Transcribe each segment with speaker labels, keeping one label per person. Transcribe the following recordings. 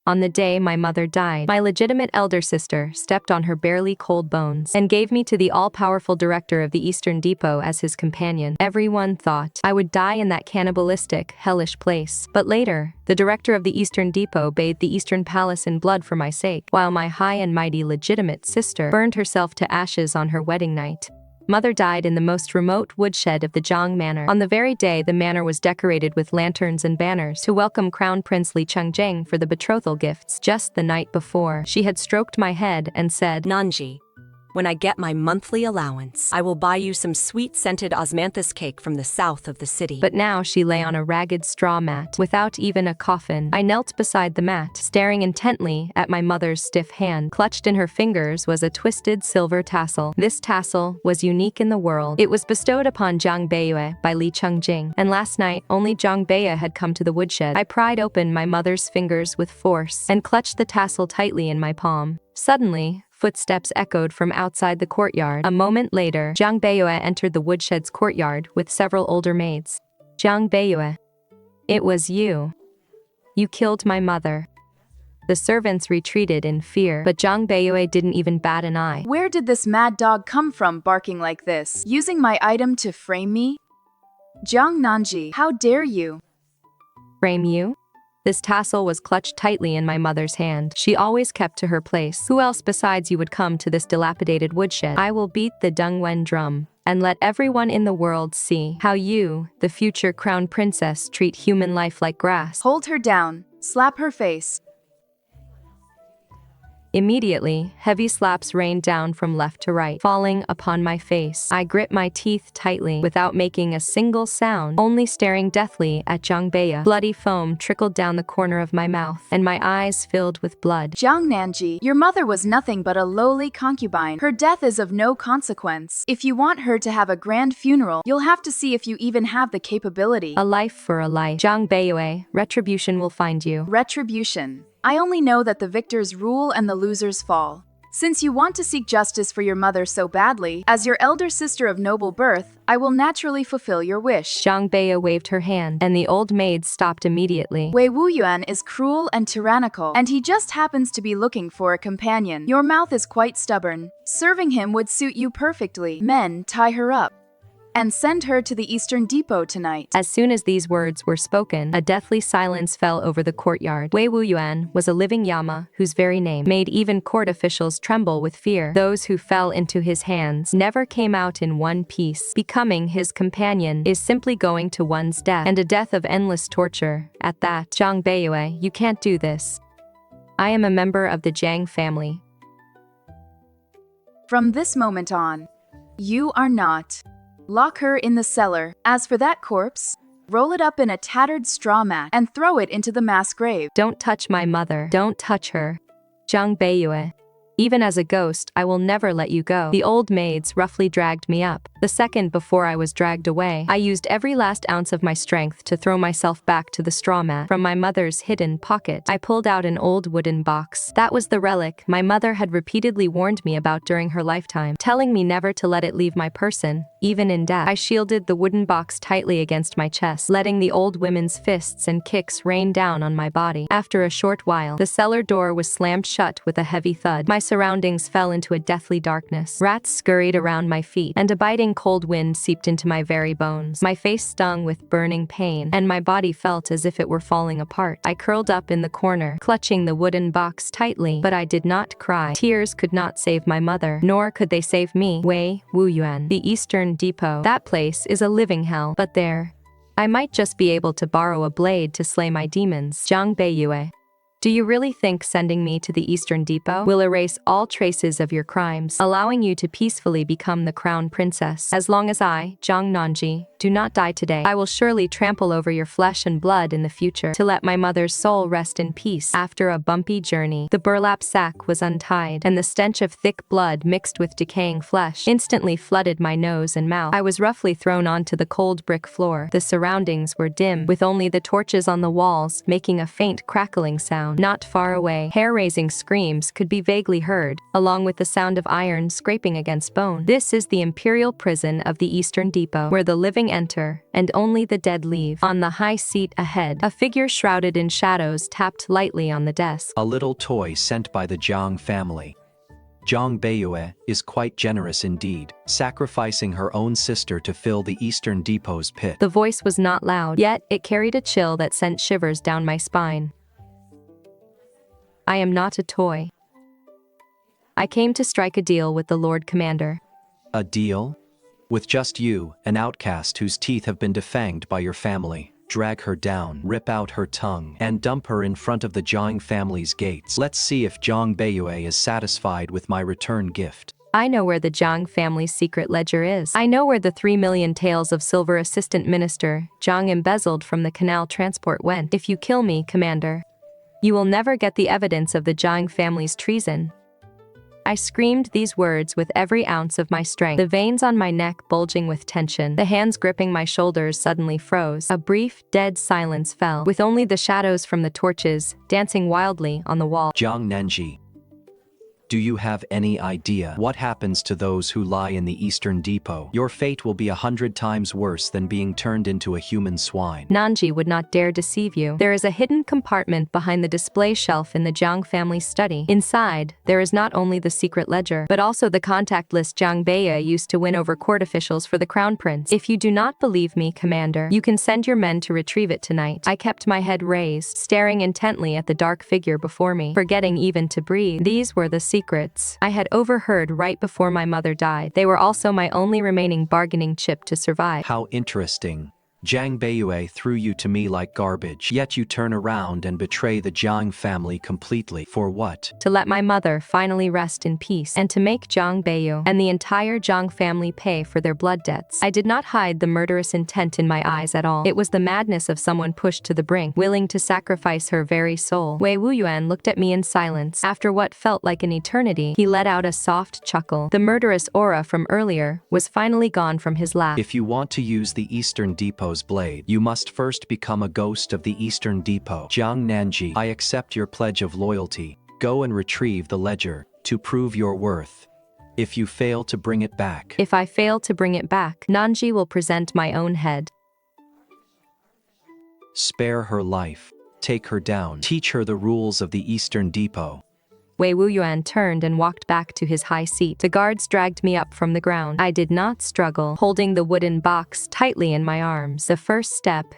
Speaker 1: On the day my mother died, my legitimate elder sister stepped on her barely cold bones and gave me to the all-powerful director of the Eastern Depot as his companion. Everyone thought I would die in that cannibalistic, hellish place. But later, the director of the Eastern Depot bathed the Eastern Palace in blood for my sake, while my high and mighty legitimate sister burned herself to ashes on her wedding night. Mother died in the most remote woodshed of the Jiang Manor. On the very day the manor was decorated with lanterns and banners to welcome Crown Prince Li Chengjing for the betrothal gifts. Just the night before, she had stroked my head and said,
Speaker 2: "Nanzhi, when I get my monthly allowance, I will buy you some sweet-scented osmanthus cake from the south of the city."
Speaker 1: But now she lay on a ragged straw mat, without even a coffin. I knelt beside the mat, staring intently at my mother's stiff hand. Clutched in her fingers was a twisted silver tassel. This tassel was unique in the world. It was bestowed upon Jiang Beiyue by Li Chengjing, and last night only Jiang Beiyue had come to the woodshed. I pried open my mother's fingers with force and clutched the tassel tightly in my palm. Suddenly, footsteps echoed from outside the courtyard. A moment later, Jiang Beiyue entered the woodshed's courtyard with several older maids. "Jiang Beiyue, it was you. You killed my mother." The servants retreated in fear, but Jiang Beiyue didn't even bat an eye.
Speaker 3: "Where did this mad dog come from barking like this, using my item to frame me? Jiang Nanzhi, how dare you?"
Speaker 1: "Frame you?" This tassel was clutched tightly in my mother's hand. She always kept to her place. "Who else besides you would come to this dilapidated woodshed? I will beat the Dongwen drum and let everyone in the world see how you, the future crown princess, treat human life like grass."
Speaker 3: "Hold her down. Slap her face."
Speaker 1: Immediately, heavy slaps rained down from left to right, falling upon my face. I grit my teeth tightly, without making a single sound, only staring deathly at Jiang Beiyue. Bloody foam trickled down the corner of my mouth, and my eyes filled with blood.
Speaker 3: "Jiang Nanzhi, your mother was nothing but a lowly concubine. Her death is of no consequence. If you want her to have a grand funeral, you'll have to see if you even have the capability."
Speaker 1: A life for a life. Jiang Beiyue, retribution will find you.
Speaker 3: "Retribution. I only know that the victors rule and the losers fall. Since you want to seek justice for your mother so badly, as your elder sister of noble birth, I will naturally fulfill your wish."
Speaker 1: Jiang Beiyue waved her hand, and the old maid stopped immediately.
Speaker 3: "Wei Wuyuan is cruel and tyrannical, and he just happens to be looking for a companion. Your mouth is quite stubborn. Serving him would suit you perfectly. Men, tie her up and send her to the Eastern Depot tonight."
Speaker 1: As soon as these words were spoken, a deathly silence fell over the courtyard. Wei Wuyuan was a living Yama whose very name made even court officials tremble with fear. Those who fell into his hands never came out in one piece. Becoming his companion is simply going to one's death, and a death of endless torture. At that, Jiang Beiyue, you can't do this. I am a member of the Jiang family.
Speaker 3: From this moment on, you are not. Lock her in the cellar. As for that corpse, roll it up in a tattered straw mat and throw it into the mass grave.
Speaker 1: Don't touch my mother. Don't touch her. Jiang Beiyue. Even as a ghost, I will never let you go. The old maids roughly dragged me up. The second before I was dragged away, I used every last ounce of my strength to throw myself back to the straw mat. From my mother's hidden pocket, I pulled out an old wooden box. That was the relic my mother had repeatedly warned me about during her lifetime, telling me never to let it leave my person, even in death. I shielded the wooden box tightly against my chest, letting the old women's fists and kicks rain down on my body. After a short while, the cellar door was slammed shut with a heavy thud. My surroundings fell into a deathly darkness. Rats scurried around my feet, and a biting cold wind seeped into my very bones. My face stung with burning pain, and my body felt as if it were falling apart. I curled up in the corner, clutching the wooden box tightly, but I did not cry. Tears could not save my mother, nor could they save me. Wei Wuyuan, the Eastern Depot. That place is a living hell, but there, I might just be able to borrow a blade to slay my demons. Jiang Beiyue. Do you really think sending me to the Eastern Depot will erase all traces of your crimes, allowing you to peacefully become the crown princess? As long as I, Jiang Nanzhi, do not die today, I will surely trample over your flesh and blood in the future to let my mother's soul rest in peace. After a bumpy journey, the burlap sack was untied, and the stench of thick blood mixed with decaying flesh instantly flooded my nose and mouth. I was roughly thrown onto the cold brick floor. The surroundings were dim, with only the torches on the walls making a faint crackling sound. Not far away, hair-raising screams could be vaguely heard, along with the sound of iron scraping against bone. This is the imperial prison of the Eastern Depot, where the living living enter, and only the dead leave. On the high seat ahead, a figure shrouded in shadows tapped lightly on the desk.
Speaker 4: A little toy sent by the Jiang family. Jiang Beiyue is quite generous indeed, sacrificing her own sister to fill the Eastern Depot's pit.
Speaker 1: The voice was not loud, yet it carried a chill that sent shivers down my spine. I am not a toy. I came to strike a deal with the Lord Commander.
Speaker 4: A deal? With just you, an outcast whose teeth have been defanged by your family. Drag her down, rip out her tongue, and dump her in front of the Jiang family's gates. Let's see if Jiang Beiyue is satisfied with my return gift.
Speaker 1: I know where the Jiang family's secret ledger is. I know where the 3 million taels of silver assistant minister, Jiang embezzled from the canal transport went. If you kill me, Commander, you will never get the evidence of the Jiang family's treason. I screamed these words with every ounce of my strength, the veins on my neck bulging with tension. The hands gripping my shoulders suddenly froze. A brief, dead silence fell, with only the shadows from the torches dancing wildly on the wall.
Speaker 4: Jiang Nanzhi, do you have any idea what happens to those who lie in the Eastern Depot? Your fate will be 100 times worse than being turned into a human swine.
Speaker 1: Nanzhi would not dare deceive you. There is a hidden compartment behind the display shelf in the Jiang family study. Inside, there is not only the secret ledger, but also the contact list Jiang Beiyue used to win over court officials for the Crown Prince. If you do not believe me, Commander, you can send your men to retrieve it tonight. I kept my head raised, staring intently at the dark figure before me, forgetting even to breathe. These were the secrets I had overheard right before my mother died. They were also my only remaining bargaining chip to survive.
Speaker 4: How interesting. Jiang Beiyue threw you to me like garbage, yet you turn around and betray the Jiang family completely. For what?
Speaker 1: To let my mother finally rest in peace, and to make Jiang Beiyue and the entire Jiang family pay for their blood debts. I did not hide the murderous intent in my eyes at all. It was the madness of someone pushed to the brink, willing to sacrifice her very soul. Wei Wuyuan looked at me in silence. After what felt like an eternity, he let out a soft chuckle. The murderous aura from earlier was finally gone from his laugh.
Speaker 4: If you want to use the Eastern Depot's blade, you must first become a ghost of the Eastern Depot. Jiang Nanzhi, I accept your pledge of loyalty. Go and retrieve the ledger to prove your worth. If you fail to bring it back.
Speaker 1: If I fail to bring it back, Nanzhi will present my own head.
Speaker 4: Spare her life. Take her down. Teach her the rules of the Eastern Depot.
Speaker 1: Wei Wuyuan turned and walked back to his high seat. The guards dragged me up from the ground. I did not struggle, holding the wooden box tightly in my arms. The first step.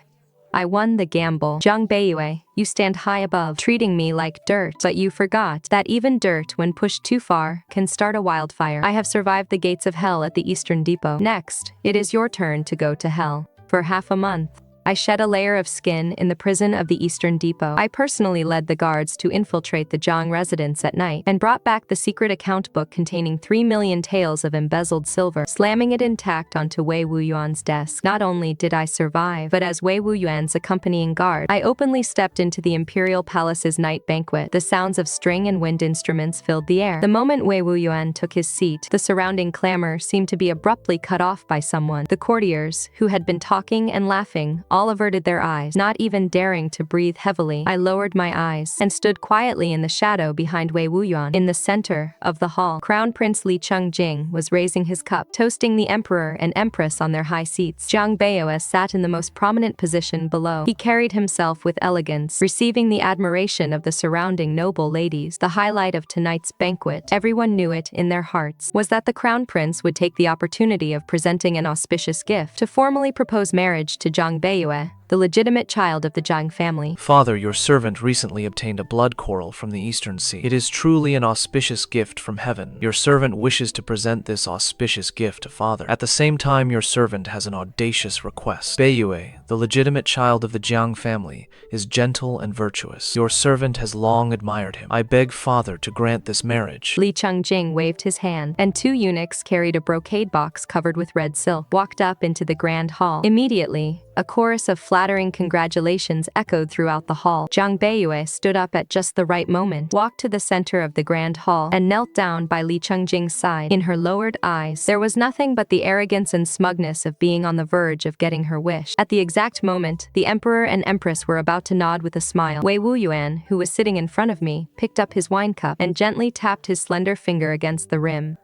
Speaker 1: I won the gamble. Jiang Beiyue, you stand high above, treating me like dirt. But you forgot that even dirt, when pushed too far, can start a wildfire. I have survived the gates of hell at the Eastern Depot. Next, it is your turn to go to hell. For half a month, I shed a layer of skin in the prison of the Eastern Depot. I personally led the guards to infiltrate the Jiang residence at night and brought back the secret account book containing 3 million taels of embezzled silver, slamming it intact onto Wei Wuyuan's desk. Not only did I survive, but as Wei Wuyuan's accompanying guard, I openly stepped into the Imperial Palace's night banquet. The sounds of string and wind instruments filled the air. The moment Wei Wuyuan took his seat, the surrounding clamor seemed to be abruptly cut off by someone. The courtiers, who had been talking and laughing, all averted their eyes, not even daring to breathe heavily. I lowered my eyes and stood quietly in the shadow behind Wei Wuyuan. In the center of the hall, Crown Prince Li Chengjing was raising his cup, toasting the emperor and empress on their high seats. Jiang Beiyue sat in the most prominent position below. He carried himself with elegance, receiving the admiration of the surrounding noble ladies. The highlight of tonight's banquet, everyone knew it in their hearts, was that the Crown Prince would take the opportunity of presenting an auspicious gift to formally propose marriage to Jiang Beiyue, the legitimate child of the Jiang family.
Speaker 5: Father, your servant recently obtained a blood coral from the Eastern Sea. It is truly an auspicious gift from heaven. Your servant wishes to present this auspicious gift to Father. At the same time, your servant has an audacious request. Beiyue, the legitimate child of the Jiang family, is gentle and virtuous. Your servant has long admired him. I beg Father to grant this marriage.
Speaker 1: Li Chengjing waved his hand, and 2 eunuchs carried a brocade box covered with red silk, walked up into the grand hall. Immediately, a chorus of flattering congratulations echoed throughout the hall. Jiang Beiyue stood up at just the right moment, walked to the center of the grand hall, and knelt down by Li Chengjing's side. In her lowered eyes, there was nothing but the arrogance and smugness of being on the verge of getting her wish. At the exact moment, the emperor and empress were about to nod with a smile. Wei Wuyuan, who was sitting in front of me, picked up his wine cup and gently tapped his slender finger against the rim.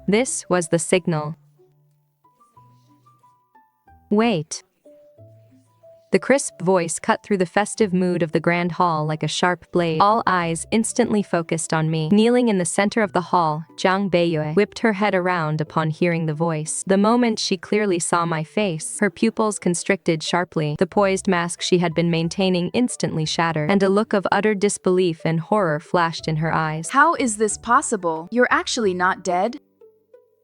Speaker 1: This was the signal. Wait. The crisp voice cut through the festive mood of the grand hall like a sharp blade. All eyes instantly focused on me. Kneeling in the center of the hall, Jiang Beiyue whipped her head around upon hearing the voice. The moment she clearly saw my face, her pupils constricted sharply, the poised mask she had been maintaining instantly shattered, and a look of utter disbelief and horror flashed in her eyes.
Speaker 3: How is this possible? You're actually not dead?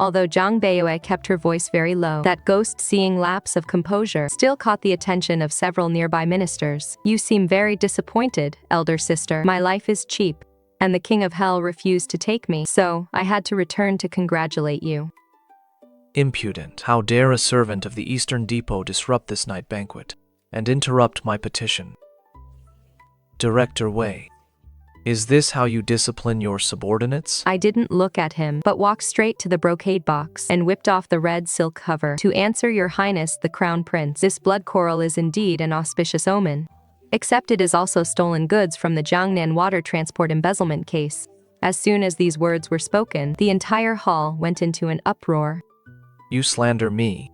Speaker 1: Although Jiang Beiyue kept her voice very low, that ghost-seeing lapse of composure still caught the attention of several nearby ministers. You seem very disappointed, elder sister. My life is cheap, and the king of hell refused to take me, so I had to return to congratulate you.
Speaker 5: Impudent! How dare a servant of the Eastern Depot disrupt this night banquet and interrupt my petition? Director Wei, is this how you discipline your subordinates?
Speaker 1: I didn't look at him, but walked straight to the brocade box and whipped off the red silk cover. To answer your highness the crown prince, this blood coral is indeed an auspicious omen. Except it is also stolen goods from the Jiangnan water transport embezzlement case. As soon as these words were spoken, the entire hall went into an uproar.
Speaker 5: You slander me.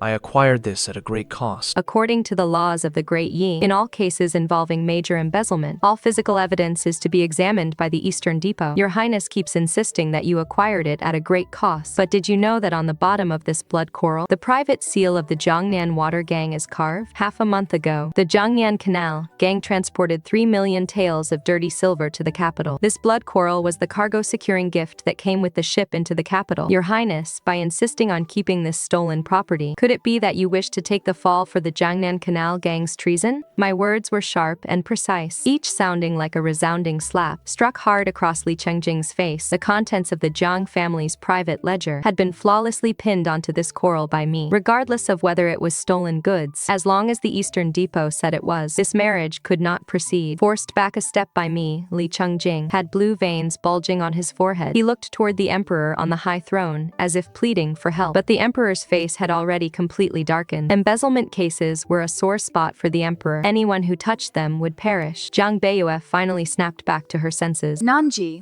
Speaker 5: I acquired this at a great cost.
Speaker 1: According to the laws of the Great Yi, in all cases involving major embezzlement, all physical evidence is to be examined by the Eastern Depot. Your Highness keeps insisting that you acquired it at a great cost. But did you know that on the bottom of this blood coral, the private seal of the Jiangnan water gang is carved? Half a month ago, the Jiangnan Canal gang transported 3 million taels of dirty silver to the capital. This blood coral was the cargo-securing gift that came with the ship into the capital. Your Highness, by insisting on keeping this stolen property, could it be that you wish to take the fall for the Jiangnan Canal gang's treason? My words were sharp and precise, each sounding like a resounding slap, struck hard across Li Chengjing's face. The contents of the Jiang family's private ledger had been flawlessly pinned onto this coral by me, regardless of whether it was stolen goods. As long as the Eastern Depot said it was, this marriage could not proceed. Forced back a step by me, Li Chengjing had blue veins bulging on his forehead. He looked toward the emperor on the high throne, as if pleading for help. But the emperor's face had already completely darkened. Embezzlement cases were a sore spot for the emperor. Anyone who touched them would perish. Jiang Beiyue finally snapped back to her senses.
Speaker 3: Nanzhi,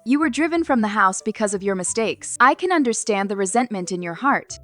Speaker 3: you were driven from the house because of your mistakes. I can understand the resentment in your heart.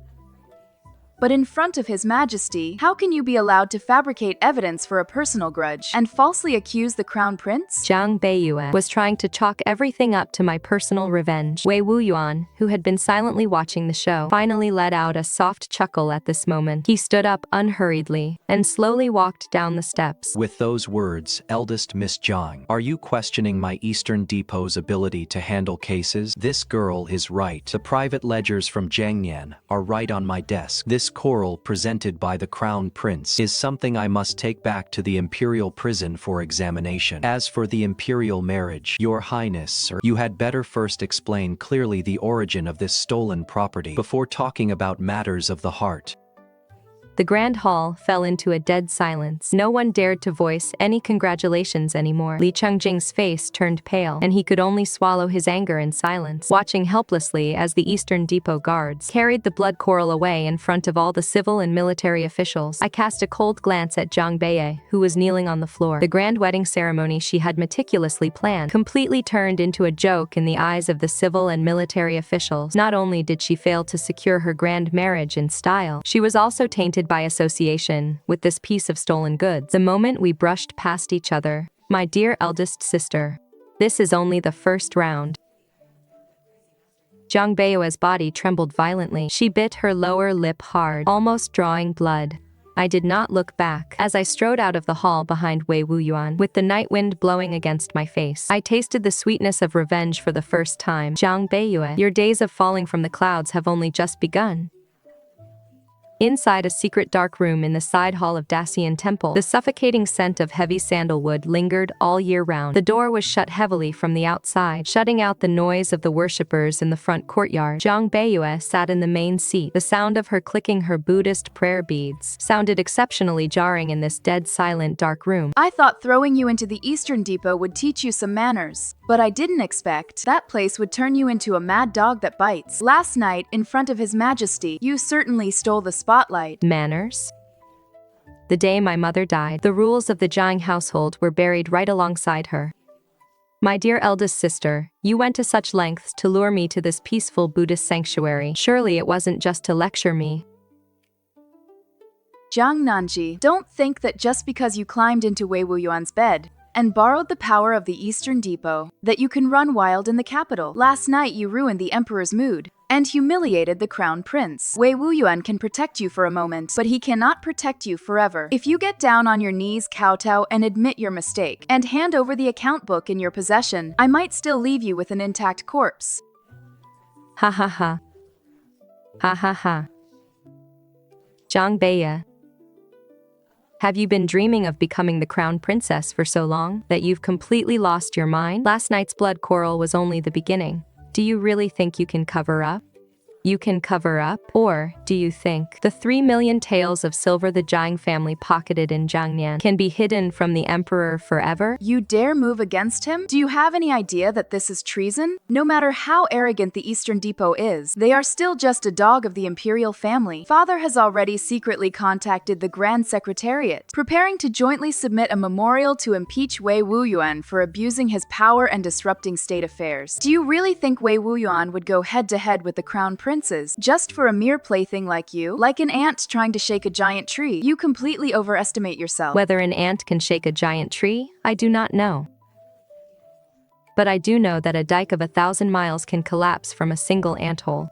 Speaker 3: But in front of His Majesty, how can you be allowed to fabricate evidence for a personal grudge and falsely accuse the Crown Prince?
Speaker 1: Jiang Beiyue was trying to chalk everything up to my personal revenge. Wei Wuyuan, who had been silently watching the show, finally let out a soft chuckle at this moment. He stood up unhurriedly and slowly walked down the steps.
Speaker 4: With those words, eldest Miss Jiang, are you questioning my Eastern Depot's ability to handle cases? This girl is right. The private ledgers from Jiangnan are right on my desk. This coral presented by the Crown Prince is something I must take back to the imperial prison for examination. As for the imperial marriage, your highness, sir, you had better first explain clearly the origin of this stolen property before talking about matters of the heart.
Speaker 1: The grand hall fell into a dead silence. No one dared to voice any congratulations anymore. Li Chengjing's face turned pale, and he could only swallow his anger in silence, watching helplessly as the Eastern Depot guards carried the blood coral away in front of all the civil and military officials. I cast a cold glance at Jiang Beiyue, who was kneeling on the floor. The grand wedding ceremony she had meticulously planned completely turned into a joke in the eyes of the civil and military officials. Not only did she fail to secure her grand marriage in style, she was also tainted by association with this piece of stolen goods. The moment we brushed past each other, my dear eldest sister, this is only the first round. Jiang Beiyue's body trembled violently. She bit her lower lip hard, almost drawing blood. I did not look back. As I strode out of the hall behind Wei Wuyuan, with the night wind blowing against my face, I tasted the sweetness of revenge for the first time. Jiang Beiyue, your days of falling from the clouds have only just begun. Inside a secret dark room in the side hall of Dacian Temple, the suffocating scent of heavy sandalwood lingered all year round. The door was shut heavily from the outside, shutting out the noise of the worshippers in the front courtyard. Jiang Beiyue sat in the main seat. The sound of her clicking her Buddhist prayer beads sounded exceptionally jarring in this dead silent dark room.
Speaker 3: I thought throwing you into the Eastern Depot would teach you some manners, but I didn't expect that place would turn you into a mad dog that bites. Last night, in front of His Majesty, you certainly stole the spotlight.
Speaker 1: Manners? The day my mother died, the rules of the Jiang household were buried right alongside her. My dear eldest sister, you went to such lengths to lure me to this peaceful Buddhist sanctuary. Surely it wasn't just to lecture me.
Speaker 3: Jiang Nanzhi, don't think that just because you climbed into Wei Wuyuan's bed and borrowed the power of the Eastern Depot, that you can run wild in the capital. Last night you ruined the emperor's mood and humiliated the crown prince. Wei Wuyuan can protect you for a moment, but he cannot protect you forever. If you get down on your knees, kowtow, and admit your mistake, and hand over the account book in your possession, I might still leave you with an intact corpse.
Speaker 1: Ha ha ha. Ha ha ha. Jiang Beiyue. Have you been dreaming of becoming the crown princess for so long that you've completely lost your mind? Last night's blood quarrel was only the beginning. Do you really think you can cover up? You can cover up? Or do you think the 3 million taels of silver the Jiang family pocketed in Jiangnan can be hidden from the emperor forever?
Speaker 3: You dare move against him? Do you have any idea that this is treason? No matter how arrogant the Eastern Depot is, they are still just a dog of the imperial family. Father has already secretly contacted the Grand Secretariat, preparing to jointly submit a memorial to impeach Wei Wuyuan for abusing his power and disrupting state affairs. Do you really think Wei Wuyuan would go head-to-head with the crown princes just for a mere plaything like you? Like an ant trying to shake a giant tree. You completely overestimate yourself.
Speaker 1: Whether an ant can shake a giant tree, I do not know. But I do know that a dike of 1,000 miles can collapse from a single anthole.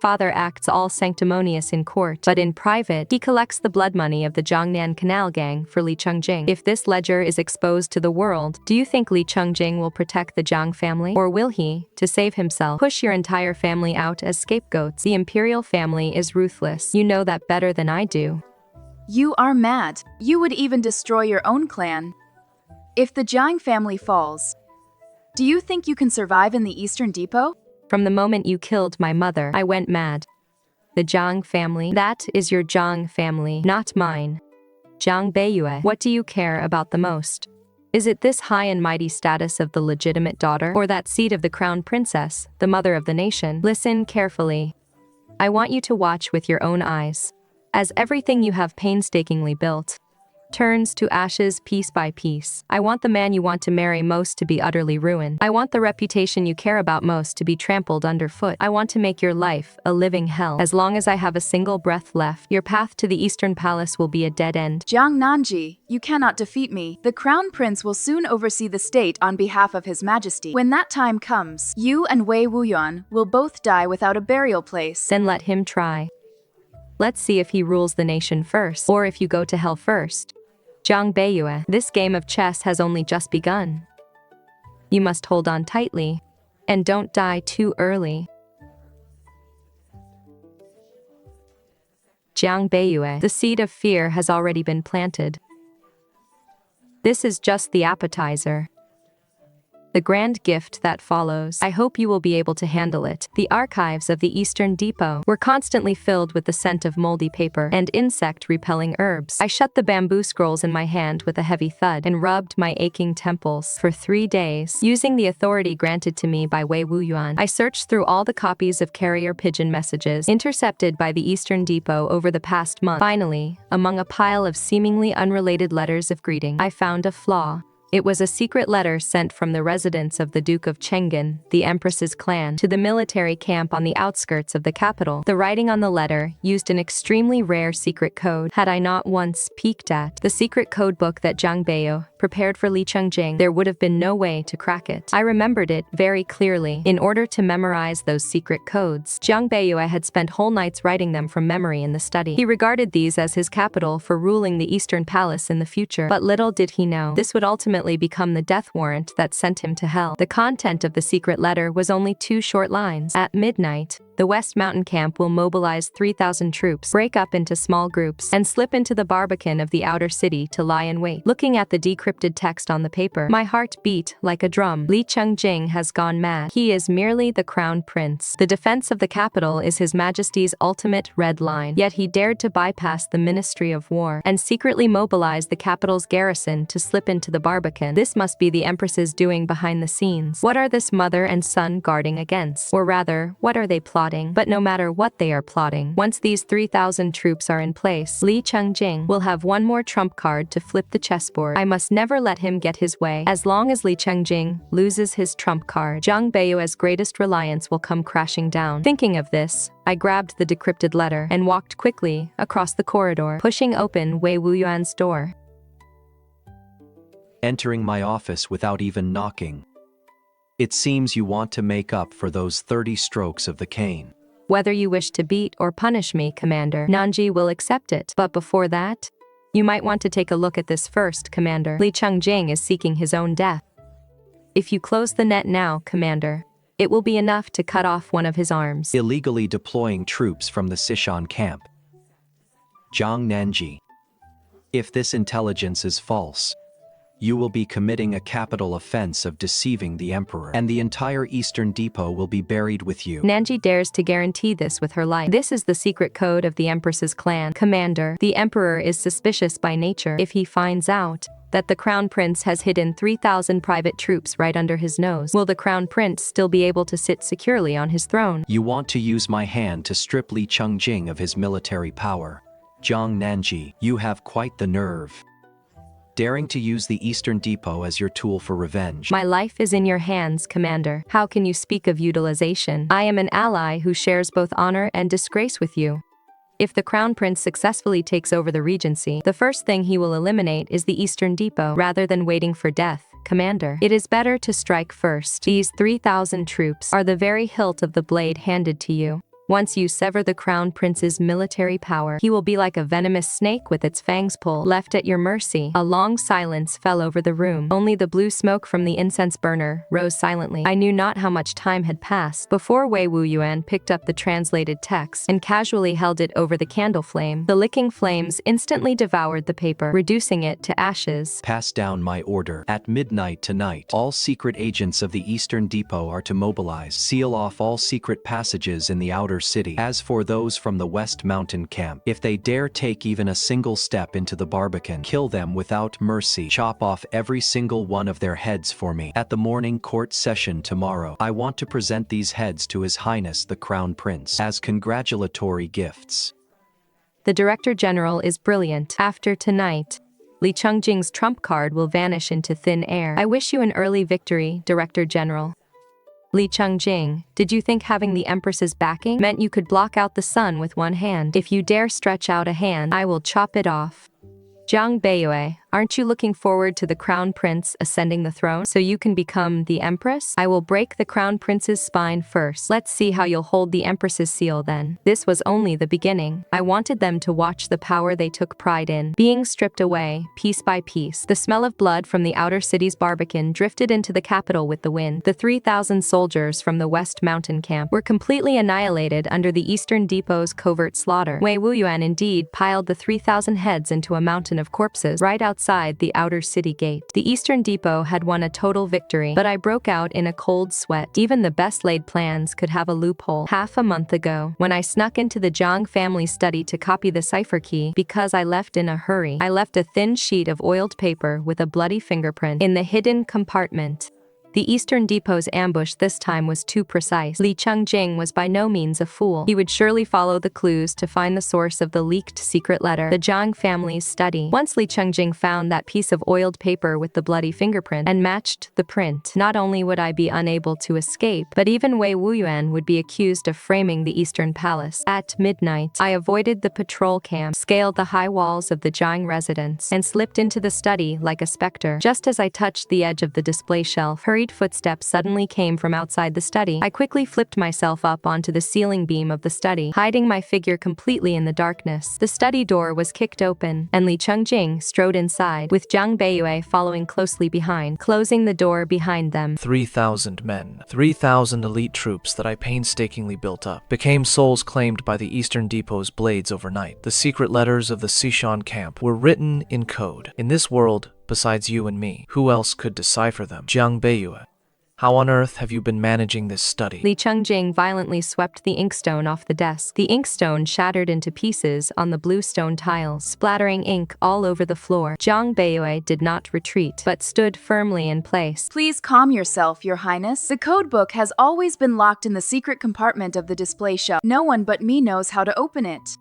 Speaker 1: Father acts all sanctimonious in court, but in private, he collects the blood money of the Jiangnan Canal Gang for Li Chengjing. If this ledger is exposed to the world, do you think Li Chengjing will protect the Jiang family? Or will he, to save himself, push your entire family out as scapegoats? The imperial family is ruthless. You know that better than I do.
Speaker 3: You are mad. You would even destroy your own clan. If the Jiang family falls, do you think you can survive in the Eastern Depot?
Speaker 1: From the moment you killed my mother, I went mad. The Jiang family? That is your Jiang family, not mine. Jiang Beiyue, what do you care about the most? Is it this high and mighty status of the legitimate daughter, or that seat of the crown princess, the mother of the nation? Listen carefully. I want you to watch with your own eyes, as everything you have painstakingly built turns to ashes piece by piece. I want the man you want to marry most to be utterly ruined. I want the reputation you care about most to be trampled underfoot. I want to make your life a living hell. As long as I have a single breath left, your path to the Eastern Palace will be a dead end.
Speaker 3: Jiang Nanzhi, you cannot defeat me. The crown prince will soon oversee the state on behalf of his majesty. When that time comes, you and Wei Wuyuan will both die without a burial place.
Speaker 1: Then let him try. Let's see if he rules the nation first, or if you go to hell first. Jiang Beiyue, this game of chess has only just begun. You must hold on tightly, and don't die too early. Jiang Beiyue, the seed of fear has already been planted. This is just the appetizer. The grand gift that follows. I hope you will be able to handle it. The archives of the Eastern Depot were constantly filled with the scent of moldy paper and insect-repelling herbs. I shut the bamboo scrolls in my hand with a heavy thud and rubbed my aching temples. For 3 days, using the authority granted to me by Wei Wuyuan, I searched through all the copies of carrier pigeon messages intercepted by the Eastern Depot over the past month. Finally, among a pile of seemingly unrelated letters of greeting, I found a flaw. It was a secret letter sent from the residence of the Duke of Chengjing, the Empress's clan, to the military camp on the outskirts of the capital. The writing on the letter used an extremely rare secret code. Had I not once peeked at the secret code book that Jiang Beiyue prepared for Li Chengjing, there would have been no way to crack it. I remembered it very clearly. In order to memorize those secret codes, Jiang Beiyue had spent whole nights writing them from memory in the study. He regarded these as his capital for ruling the Eastern Palace in the future. But little did he know, this would ultimately become the death warrant that sent him to hell. The content of the secret letter was only 2 short lines. At midnight, the West Mountain Camp will mobilize 3,000 troops, break up into small groups, and slip into the barbican of the outer city to lie in wait. Looking at the decrypted text on the paper, my heart beat like a drum. Li Chengjing has gone mad. He is merely the crown prince. The defense of the capital is His Majesty's ultimate red line. Yet he dared to bypass the Ministry of War and secretly mobilize the capital's garrison to slip into the barbican. This must be the Empress's doing behind the scenes. What are this mother and son guarding against? Or rather, what are they plotting plotting, but no matter what they are plotting, once these 3,000 troops are in place, Li Chengjing will have one more trump card to flip the chessboard. I must never let him get his way. As long as Li Chengjing loses his trump card, Jiang Beiyue's greatest reliance will come crashing down. Thinking of this, I grabbed the decrypted letter and walked quickly across the corridor, pushing open Wei Wuyuan's door.
Speaker 4: Entering my office without even knocking. It seems you want to make up for those 30 strokes of the cane.
Speaker 1: Whether you wish to beat or punish me, Commander, Nanzhi will accept it. But before that, you might want to take a look at this first, Commander. Li Chengjing is seeking his own death. If you close the net now, Commander, it will be enough to cut off one of his arms.
Speaker 4: Illegally deploying troops from the Sishan camp. Jiang Nanzhi. If this intelligence is false, you will be committing a capital offense of deceiving the emperor, and the entire Eastern Depot will be buried with you.
Speaker 1: Nanzhi dares to guarantee this with her life. This is the secret code of the Empress's clan. Commander, the emperor is suspicious by nature. If he finds out that the Crown Prince has hidden 3,000 private troops right under his nose, will the Crown Prince still be able to sit securely on his throne?
Speaker 4: You want to use my hand to strip Li Chengjing of his military power. Jiang Nanzhi, you have quite the nerve. Daring to use the Eastern Depot as your tool for revenge.
Speaker 1: My life is in your hands, Commander. How can you speak of utilization? I am an ally who shares both honor and disgrace with you. If the Crown Prince successfully takes over the regency, the first thing he will eliminate is the Eastern Depot, rather than waiting for death. Commander, it is better to strike first. These 3,000 troops are the very hilt of the blade handed to you. Once you sever the Crown Prince's military power, he will be like a venomous snake with its fangs pulled, left at your mercy. A long silence fell over the room. Only the blue smoke from the incense burner rose silently. I knew not how much time had passed before Wei Wuyuan picked up the translated text and casually held it over the candle flame. The licking flames instantly devoured the paper, reducing it to ashes.
Speaker 4: Pass down my order. At midnight tonight, all secret agents of the Eastern Depot are to mobilize. Seal off all secret passages in the outer city. As for those from the West Mountain camp, if they dare take even a single step into the Barbican, kill them without mercy. Chop off every single one of their heads for me. At the morning court session tomorrow, I want to present these heads to His Highness the Crown Prince as congratulatory gifts.
Speaker 1: The Director General is brilliant. After tonight, Li Chengjing's trump card will vanish into thin air. I wish you an early victory, Director General. Li Chengjing, did you think having the Empress's backing meant you could block out the sun with one hand? If you dare stretch out a hand, I will chop it off. Jiang Beiyue, aren't you looking forward to the Crown Prince ascending the throne so you can become the Empress? I will break the Crown Prince's spine first. Let's see how you'll hold the Empress's seal then. This was only the beginning. I wanted them to watch the power they took pride in being stripped away, piece by piece. The smell of blood from the outer city's Barbican drifted into the capital with the wind. The 3,000 soldiers from the West Mountain camp were completely annihilated under the Eastern Depot's covert slaughter. Wei Wuyuan indeed piled the 3,000 heads into a mountain of corpses right outside the outer city gate. The Eastern Depot had won a total victory, but I broke out in a cold sweat. Even the best laid plans could have a loophole. Half a month ago, when I snuck into the Jiang family study to copy the cipher key because I left in a hurry, I left a thin sheet of oiled paper with a bloody fingerprint in the hidden compartment. The Eastern Depot's ambush this time was too precise. Li Chengjing was by no means a fool. He would surely follow the clues to find the source of the leaked secret letter, the Jiang family's study. Once Li Chengjing found that piece of oiled paper with the bloody fingerprint and matched the print, not only would I be unable to escape, but even Wei Wuyuan would be accused of framing the Eastern Palace. At midnight, I avoided the patrol camp, scaled the high walls of the Jiang residence, and slipped into the study like a specter. Just as I touched the edge of the display shelf, hurried footsteps suddenly came from outside the study. I quickly flipped myself up onto the ceiling beam of the study, hiding my figure completely in the darkness. The study door was kicked open, and Li Chengjing strode inside, with Jiang Beiyue following closely behind, closing the door behind them.
Speaker 5: 3,000 men, 3,000 elite troops that I painstakingly built up, became souls claimed by the Eastern Depot's blades overnight. The secret letters of the Sishan camp were written in code. In this world, besides you and me, who else could decipher them? Jiang Beiyue. How on earth have you been managing this study?
Speaker 1: Li Chengjing violently swept the inkstone off the desk. The inkstone shattered into pieces on the blue stone tiles, splattering ink all over the floor. Jiang Beiyue did not retreat, but stood firmly in place.
Speaker 3: Please calm yourself, Your Highness. The codebook has always been locked in the secret compartment of the display shelf. No one but me knows how to open it.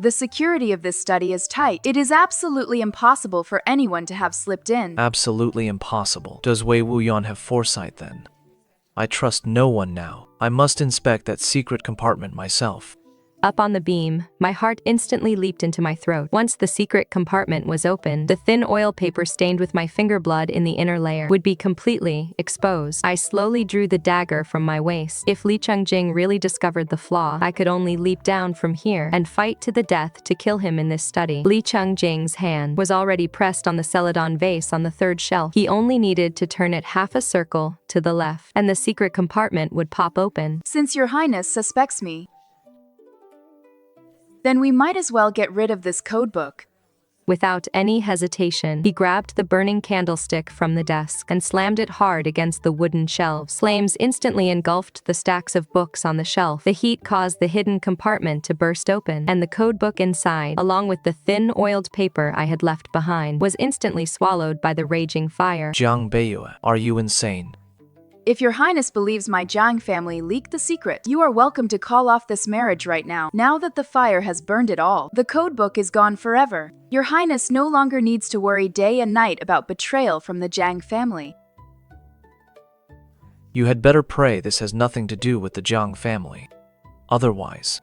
Speaker 3: The security of this study is tight. It is absolutely impossible for anyone to have slipped in.
Speaker 5: Absolutely impossible. Does Wei Wuyuan have foresight then? I trust no one now. I must inspect that secret compartment myself.
Speaker 1: Up on the beam, my heart instantly leaped into my throat. Once the secret compartment was open, the thin oil paper stained with my finger blood in the inner layer would be completely exposed. I slowly drew the dagger from my waist. If Li Chengjing really discovered the flaw, I could only leap down from here and fight to the death to kill him in this study. Li Chengjing's hand was already pressed on the celadon vase on the third shelf. He only needed to turn it half a circle to the left, and the secret compartment would pop open.
Speaker 3: Since Your Highness suspects me, then we might as well get rid of this codebook.
Speaker 1: Without any hesitation, he grabbed the burning candlestick from the desk and slammed it hard against the wooden shelves. Flames instantly engulfed the stacks of books on the shelf. The heat caused the hidden compartment to burst open, and the codebook inside, along with the thin oiled paper I had left behind, was instantly swallowed by the raging fire.
Speaker 5: Jiang Beiyue, are you insane?
Speaker 3: If Your Highness believes my Jiang family leaked the secret, you are welcome to call off this marriage right now. Now that the fire has burned it all, the codebook is gone forever. Your Highness no longer needs to worry day and night about betrayal from the Jiang family.
Speaker 5: You had better pray this has nothing to do with the Jiang family. Otherwise,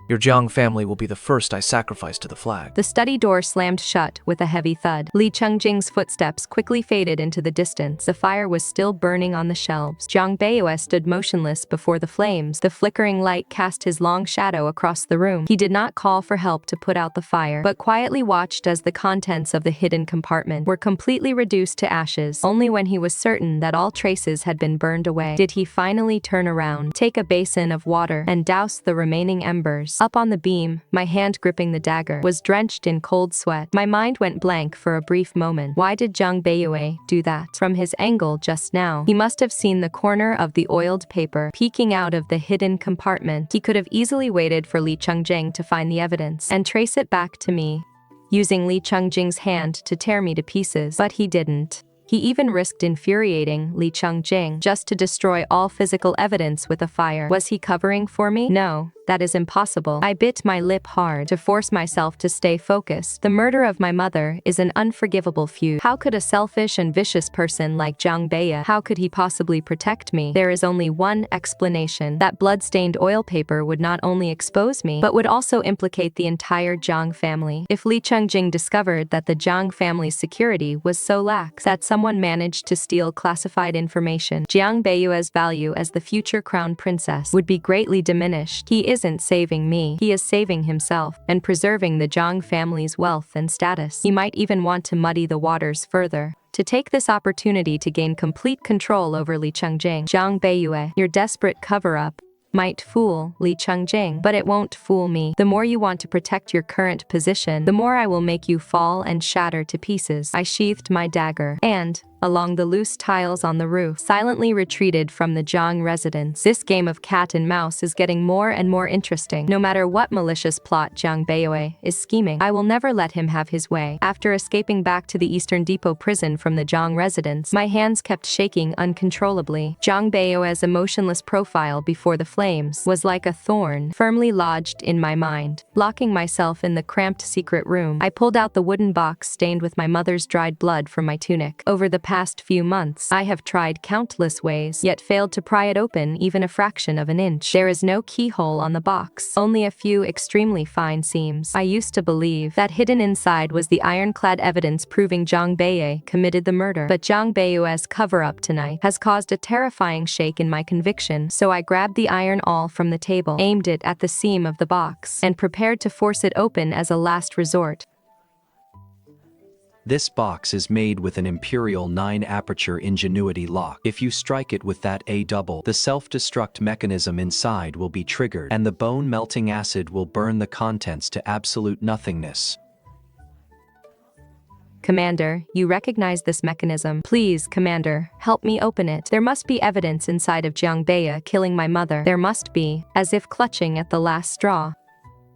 Speaker 5: your Jiang family will be the first I sacrifice to the flag.
Speaker 1: The study door slammed shut with a heavy thud. Li Chengjing's footsteps quickly faded into the distance. The fire was still burning on the shelves. Jiang Beiyue stood motionless before the flames. The flickering light cast his long shadow across the room. He did not call for help to put out the fire, but quietly watched as the contents of the hidden compartment were completely reduced to ashes. Only when he was certain that all traces had been burned away did he finally turn around, take a basin of water, and douse the remaining embers. Up on the beam, my hand gripping the dagger was drenched in cold sweat. My mind went blank for a brief moment. Why did Jiang Beiyue do that? From his angle just now, he must have seen the corner of the oiled paper peeking out of the hidden compartment. He could have easily waited for Li Chengjing to find the evidence and trace it back to me, using Li Chengjing's hand to tear me to pieces. But he didn't. He even risked infuriating Li Chengjing just to destroy all physical evidence with a fire. Was he covering for me? No. That is impossible. I bit my lip hard to force myself to stay focused. The murder of my mother is an unforgivable feud. How could a selfish and vicious person like Jiang Beiyue, how could he possibly protect me? There is only one explanation. That blood-stained oil paper would not only expose me, but would also implicate the entire Jiang family. If Li Chengjing discovered that the Jiang family's security was so lax that someone managed to steal classified information, Jiang Beiyue's value as the future crown princess would be greatly diminished. He isn't saving me, he is saving himself and preserving the Jiang family's wealth and status. He might even want to muddy the waters further, to take this opportunity to gain complete control over Li Chengjing. Jiang Beiyue, your desperate cover-up might fool Li Chengjing, but it won't fool me. The more you want to protect your current position, the more I will make you fall and shatter to pieces. I sheathed my dagger and, along the loose tiles on the roof, silently retreated from the Jiang residence. This game of cat and mouse is getting more and more interesting. No matter what malicious plot Jiang Beiyue is scheming, I will never let him have his way. After escaping back to the Eastern Depot prison from the Jiang residence, my hands kept shaking uncontrollably. Jiang Beiyue's emotionless profile before the flames was like a thorn, firmly lodged in my mind. Locking myself in the cramped secret room, I pulled out the wooden box stained with my mother's dried blood from my tunic. Over the past few months, I have tried countless ways, yet failed to pry it open even a fraction of an inch. There is no keyhole on the box, only a few extremely fine seams. I used to believe that hidden inside was the ironclad evidence proving Jiang Beiyue committed the murder, but Jiang Beiyue's cover-up tonight has caused a terrifying shake in my conviction, so I grabbed the iron awl from the table, aimed it at the seam of the box, and prepared to force it open as a last resort.
Speaker 4: This box is made with an Imperial 9 aperture ingenuity lock. If you strike it with that A double, the self-destruct mechanism inside will be triggered, and the bone-melting acid will burn the contents to absolute nothingness.
Speaker 1: Commander, you recognize this mechanism. Please, Commander, help me open it. There must be evidence inside of Jiang Beiyue killing my mother. There must be, as if clutching at the last straw.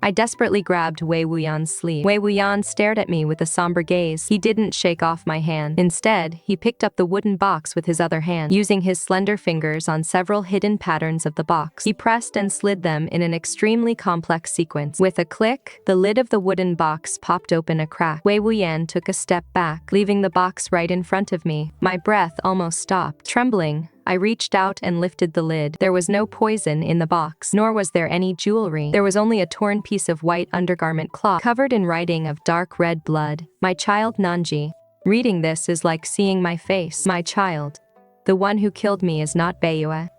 Speaker 1: I desperately grabbed Wei Wuyuan's sleeve. Wei Wuyuan stared at me with a somber gaze. He didn't shake off my hand. Instead, he picked up the wooden box with his other hand. Using his slender fingers on several hidden patterns of the box, he pressed and slid them in an extremely complex sequence. With a click, the lid of the wooden box popped open a crack. Wei Wuyuan took a step back, leaving the box right in front of me. My breath almost stopped. Trembling, I reached out and lifted the lid. There was no poison in the box, nor was there any jewelry. There was only a torn piece of white undergarment cloth, covered in writing of dark red blood. My child Nanzhi. Reading this is like seeing my face. My child. The one who killed me is not Beiyue,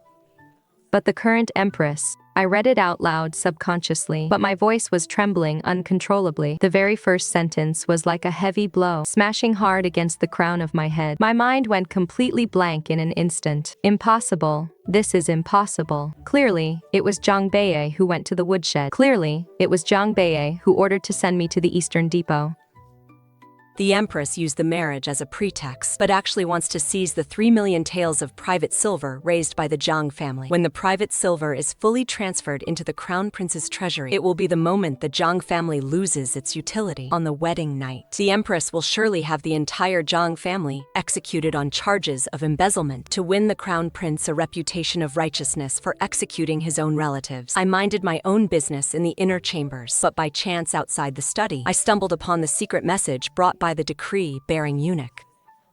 Speaker 1: but the current empress. I read it out loud subconsciously, but my voice was trembling uncontrollably. The very first sentence was like a heavy blow, smashing hard against the crown of my head. My mind went completely blank in an instant. Impossible. This is impossible. Clearly, it was Jiang Beiyue who went to the woodshed. Clearly, it was Jiang Beiyue who ordered to send me to the Eastern Depot.
Speaker 2: The Empress used the marriage as a pretext, but actually wants to seize the 3 million taels of private silver raised by the Jiang family. When the private silver is fully transferred into the Crown Prince's treasury, it will be the moment the Jiang family loses its utility. On the wedding night, the Empress will surely have the entire Jiang family executed on charges of embezzlement to win the Crown Prince a reputation of righteousness for executing his own relatives. I minded my own business in the inner chambers, but by chance outside the study, I stumbled upon the secret message brought by the decree-bearing eunuch.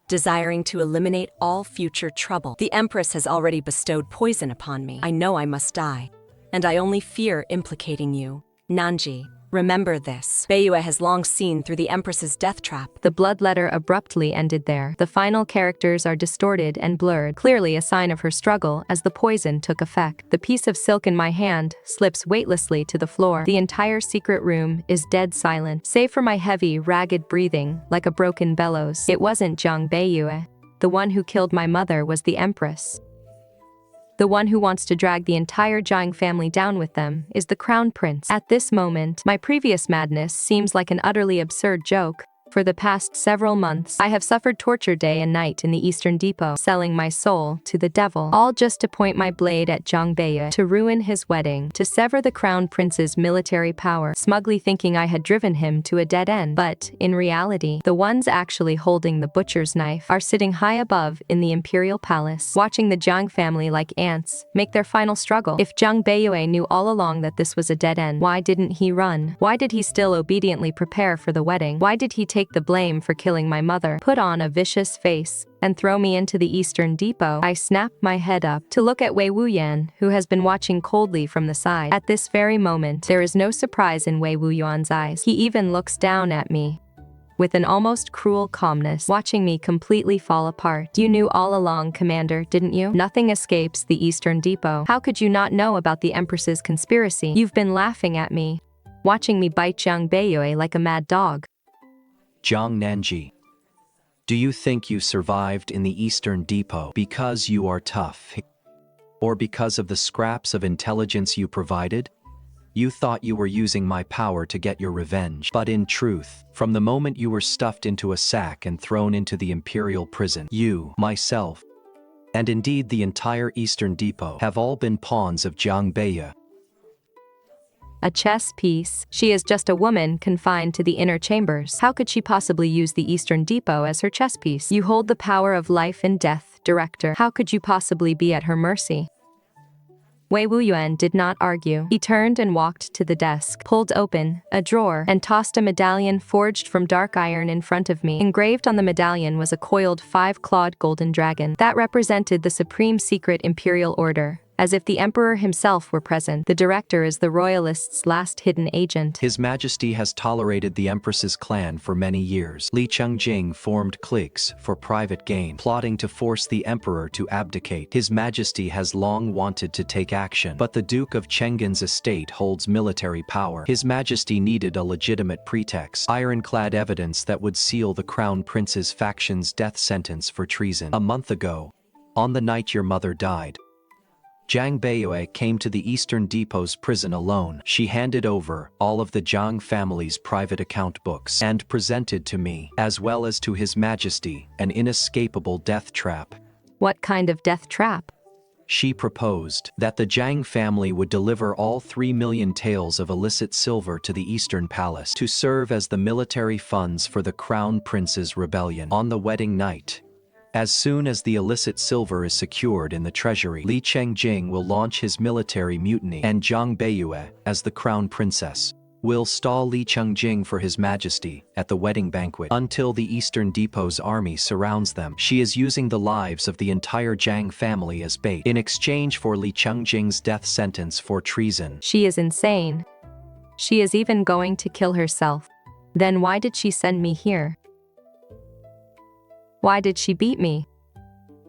Speaker 2: Desiring to eliminate all future trouble, the Empress has already bestowed poison upon me. I know I must die, and I only fear implicating you, Nanzhi. Remember this. Beiyue has long seen through the Empress's death trap.
Speaker 1: The blood letter abruptly ended there. The final characters are distorted and blurred, clearly a sign of her struggle as the poison took effect. The piece of silk in my hand slips weightlessly to the floor. The entire secret room is dead silent, save for my heavy, ragged breathing, like a broken bellows. It wasn't Jiang Beiyue. The one who killed my mother was the Empress. The one who wants to drag the entire Jiang family down with them is the Crown Prince. At this moment, my previous madness seems like an utterly absurd joke. For the past several months, I have suffered torture day and night in the Eastern Depot, selling my soul to the devil, all just to point my blade at Jiang Beiyue, to ruin his wedding, to sever the Crown Prince's military power, smugly thinking I had driven him to a dead end. But, in reality, the ones actually holding the butcher's knife are sitting high above in the imperial palace, watching the Jiang family like ants make their final struggle. If Jiang Beiyue knew all along that this was a dead end, why didn't he run? Why did he still obediently prepare for the wedding? Why did he take the blame for killing my mother, put on a vicious face, and throw me into the Eastern Depot? I snapped my head up to look at Wei Wuyuan, who has been watching coldly from the side. At this very moment, there is no surprise in Wei Wuyuan's eyes. He even looks down at me with an almost cruel calmness, watching me completely fall apart. You knew all along, Commander, didn't you? Nothing escapes the Eastern Depot. How could you not know about the Empress's conspiracy? You've been laughing at me, watching me bite Jiang Beiyue like a mad dog.
Speaker 4: Jiang Nanzhi. Do you think you survived in the Eastern Depot because you are tough? Or because of the scraps of intelligence you provided? You thought you were using my power to get your revenge. But in truth, from the moment you were stuffed into a sack and thrown into the imperial prison, you, myself, and indeed the entire Eastern Depot have all been pawns of Jiang Beiyue.
Speaker 1: A chess piece. She is just a woman confined to the inner chambers. How could she possibly use the Eastern Depot as her chess piece? You hold the power of life and death, Director. How could you possibly be at her mercy? Wei Wuyuan did not argue. He turned and walked to the desk, pulled open a drawer, and tossed a medallion forged from dark iron in front of me. Engraved on the medallion was a coiled 5-clawed golden dragon that represented the supreme secret imperial order. As if the emperor himself were present, the director is the royalists' last hidden agent.
Speaker 4: His Majesty has tolerated the Empress's clan for many years. Li Chengjing formed cliques for private gain, plotting to force the emperor to abdicate. His Majesty has long wanted to take action, but the Duke of Chengjing's estate holds military power. His Majesty needed a legitimate pretext, ironclad evidence that would seal the Crown Prince's faction's death sentence for treason. A month ago, on the night your mother died, Jiang Beiyue came to the Eastern Depot's prison alone. She handed over all of the Jiang family's private account books and presented to me, as well as to His Majesty, an inescapable death trap.
Speaker 1: What kind of death trap?
Speaker 4: She proposed that the Jiang family would deliver all 3 million taels of illicit silver to the Eastern Palace to serve as the military funds for the Crown Prince's rebellion on the wedding night. As soon as the illicit silver is secured in the treasury, Li Chengjing will launch his military mutiny, and Jiang Beiyue, as the crown princess, will stall Li Chengjing for His Majesty at the wedding banquet until the Eastern Depot's army surrounds them. She is using the lives of the entire Jiang family as bait in exchange for Li Chengjing's death sentence for treason.
Speaker 1: She is insane. She is even going to kill herself. Then why did she send me here? Why did she beat me?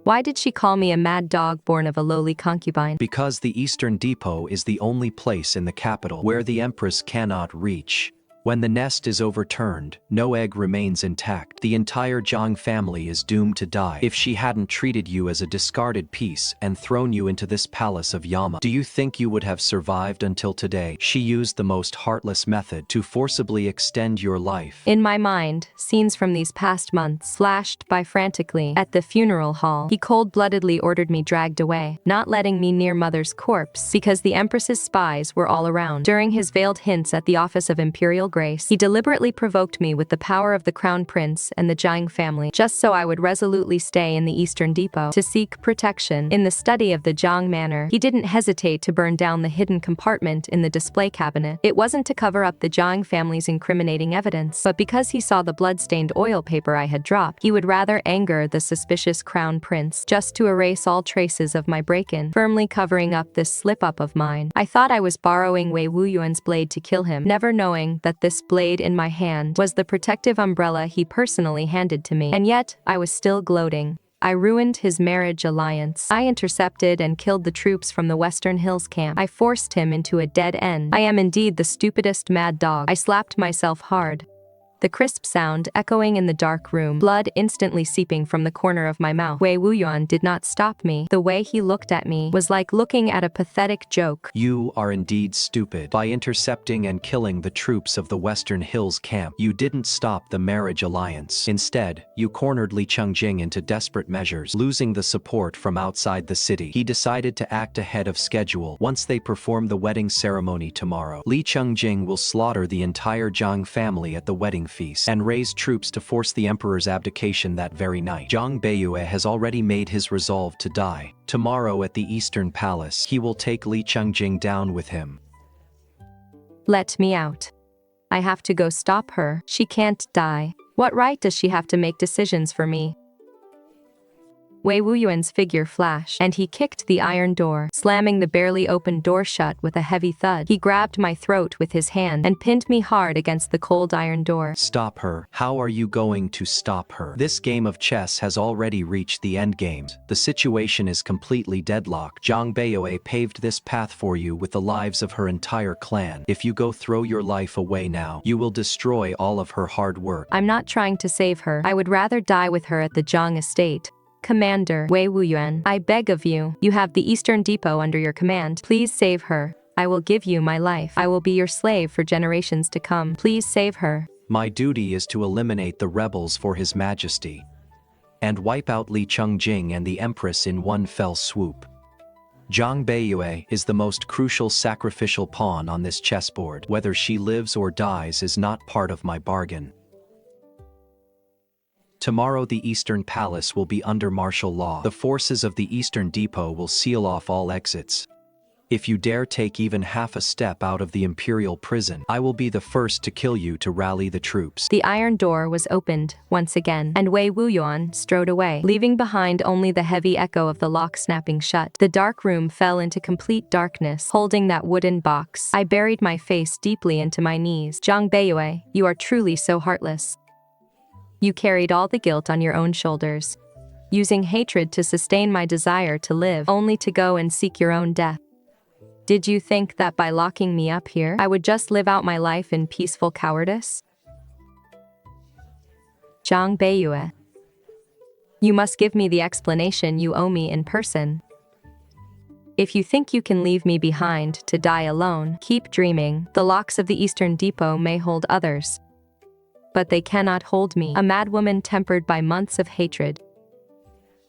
Speaker 1: Why did she call me a mad dog born of a lowly concubine?
Speaker 4: Because the Eastern Depot is the only place in the capital where the Empress cannot reach. When the nest is overturned, no egg remains intact. The entire Jiang family is doomed to die if she hadn't treated you as a discarded piece and thrown you into this palace of Yama. Do you think you would have survived until today? She used the most heartless method to forcibly extend your life.
Speaker 1: In my mind, scenes from these past months flashed by frantically. At the funeral hall, he cold-bloodedly ordered me dragged away, not letting me near mother's corpse because the Empress's spies were all around. During his veiled hints at the office of Imperial Grace, he deliberately provoked me with the power of the Crown Prince and the Jiang family, just so I would resolutely stay in the Eastern Depot to seek protection. In the study of the Jiang manor, he didn't hesitate to burn down the hidden compartment in the display cabinet. It wasn't to cover up the Jiang family's incriminating evidence, but because he saw the blood-stained oil paper I had dropped, he would rather anger the suspicious Crown Prince just to erase all traces of my break-in, firmly covering up this slip-up of mine. I thought I was borrowing Wei Wuyuan's blade to kill him, never knowing that this blade in my hand was the protective umbrella he personally handed to me. And yet, I was still gloating. I ruined his marriage alliance. I intercepted and killed the troops from the Western Hills camp. I forced him into a dead end. I am indeed the stupidest mad dog. I slapped myself hard. The crisp sound echoing in the dark room, blood instantly seeping from the corner of my mouth. Wei Wuyuan did not stop me. The way he looked at me was like looking at a pathetic joke.
Speaker 4: You are indeed stupid. By intercepting and killing the troops of the Western Hills camp, you didn't stop the marriage alliance. Instead, you cornered Li Chengjing into desperate measures. Losing the support from outside the city, he decided to act ahead of schedule. Once they perform the wedding ceremony tomorrow, Li Chengjing will slaughter the entire Jiang family at the wedding feast and raise troops to force the emperor's abdication that very night. Jiang Beiyue has already made his resolve to die. Tomorrow at the Eastern Palace, he will take Li Chengjing down with him.
Speaker 1: Let me out. I have to go stop her. She can't die. What right does she have to make decisions for me? Wei Wuyuan's figure flashed, and he kicked the iron door, slamming the barely opened door shut with a heavy thud. He grabbed my throat with his hand and pinned me hard against the cold iron door.
Speaker 4: Stop her. How are you going to stop her? This game of chess has already reached the endgame. The situation is completely deadlocked. Jiang Beiyue paved this path for you with the lives of her entire clan. If you go throw your life away now, you will destroy all of her hard work.
Speaker 1: I'm not trying to save her. I would rather die with her at the Jiang estate. Commander Wei Wuyuan, I beg of you. You have the Eastern Depot under your command. Please save her. I will give you my life. I will be your slave for generations to come. Please save her.
Speaker 4: My duty is to eliminate the rebels for His Majesty and wipe out Li Chengjing and the Empress in one fell swoop. Jiang Beiyue is the most crucial sacrificial pawn on this chessboard. Whether she lives or dies is not part of my bargain. Tomorrow the Eastern Palace will be under martial law. The forces of the Eastern Depot will seal off all exits. If you dare take even half a step out of the Imperial prison, I will be the first to kill you to rally the troops.
Speaker 1: The iron door was opened once again, and Wei Wuyuan strode away, leaving behind only the heavy echo of the lock snapping shut. The dark room fell into complete darkness. Holding that wooden box, I buried my face deeply into my knees. Jiang Beiyue, you are truly so heartless. You carried all the guilt on your own shoulders, using hatred to sustain my desire to live, only to go and seek your own death. Did you think that by locking me up here, I would just live out my life in peaceful cowardice? Jiang Beiyue, you must give me the explanation you owe me in person. If you think you can leave me behind to die alone, keep dreaming. The locks of the Eastern Depot may hold others, but they cannot hold me, a madwoman tempered by months of hatred.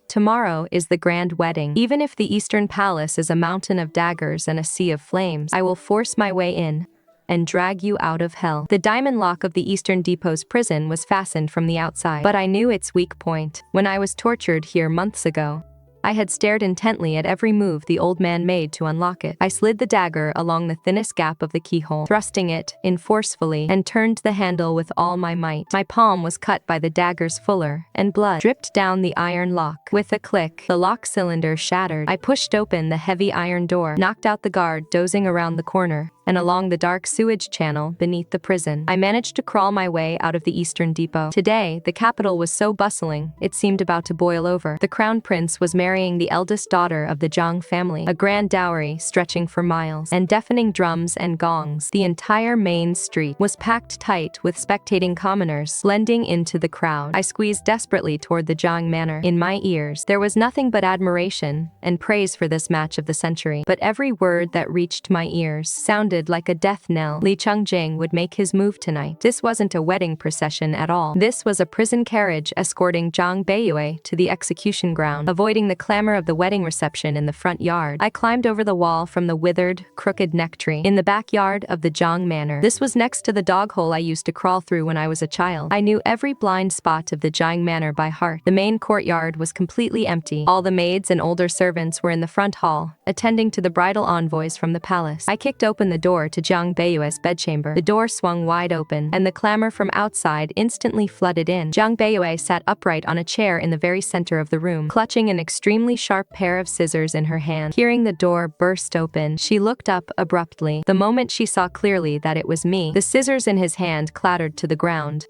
Speaker 1: Tomorrow is the grand wedding. Even if the Eastern Palace is a mountain of daggers and a sea of flames, I will force my way in and drag you out of hell. The diamond lock of the Eastern Depot's prison was fastened from the outside, but I knew its weak point. When I was tortured here months ago, I had stared intently at every move the old man made to unlock it. I slid the dagger along the thinnest gap of the keyhole, thrusting it in forcefully, and turned the handle with all my might. My palm was cut by the dagger's fuller, and blood dripped down the iron lock. With a click, the lock cylinder shattered. I pushed open the heavy iron door, knocked out the guard dozing around the corner, and along the dark sewage channel beneath the prison, I managed to crawl my way out of the Eastern Depot. Today, the capital was so bustling, it seemed about to boil over. The Crown Prince was marrying the eldest daughter of the Jiang family, a grand dowry stretching for miles, and deafening drums and gongs. The entire main street was packed tight with spectating commoners, blending into the crowd. I squeezed desperately toward the Jiang manor. In my ears, there was nothing but admiration and praise for this match of the century, but every word that reached my ears sounded like a death knell. Li Chengjing would make his move tonight. This wasn't a wedding procession at all. This was a prison carriage escorting Jiang Beiyue to the execution ground. Avoiding the clamor of the wedding reception in the front yard, I climbed over the wall from the withered, crooked neck tree in the backyard of the Jiang manor. This was next to the dog hole I used to crawl through when I was a child. I knew every blind spot of the Jiang manor by heart. The main courtyard was completely empty. All the maids and older servants were in the front hall, attending to the bridal envoys from the palace. I kicked open the door to Jiang Beiyue's bedchamber. The door swung wide open, and the clamor from outside instantly flooded in. Jiang Beiyue sat upright on a chair in the very center of the room, clutching an extremely sharp pair of scissors in her hand. Hearing the door burst open, she looked up abruptly. The moment she saw clearly that it was me, the scissors in his hand clattered to the ground.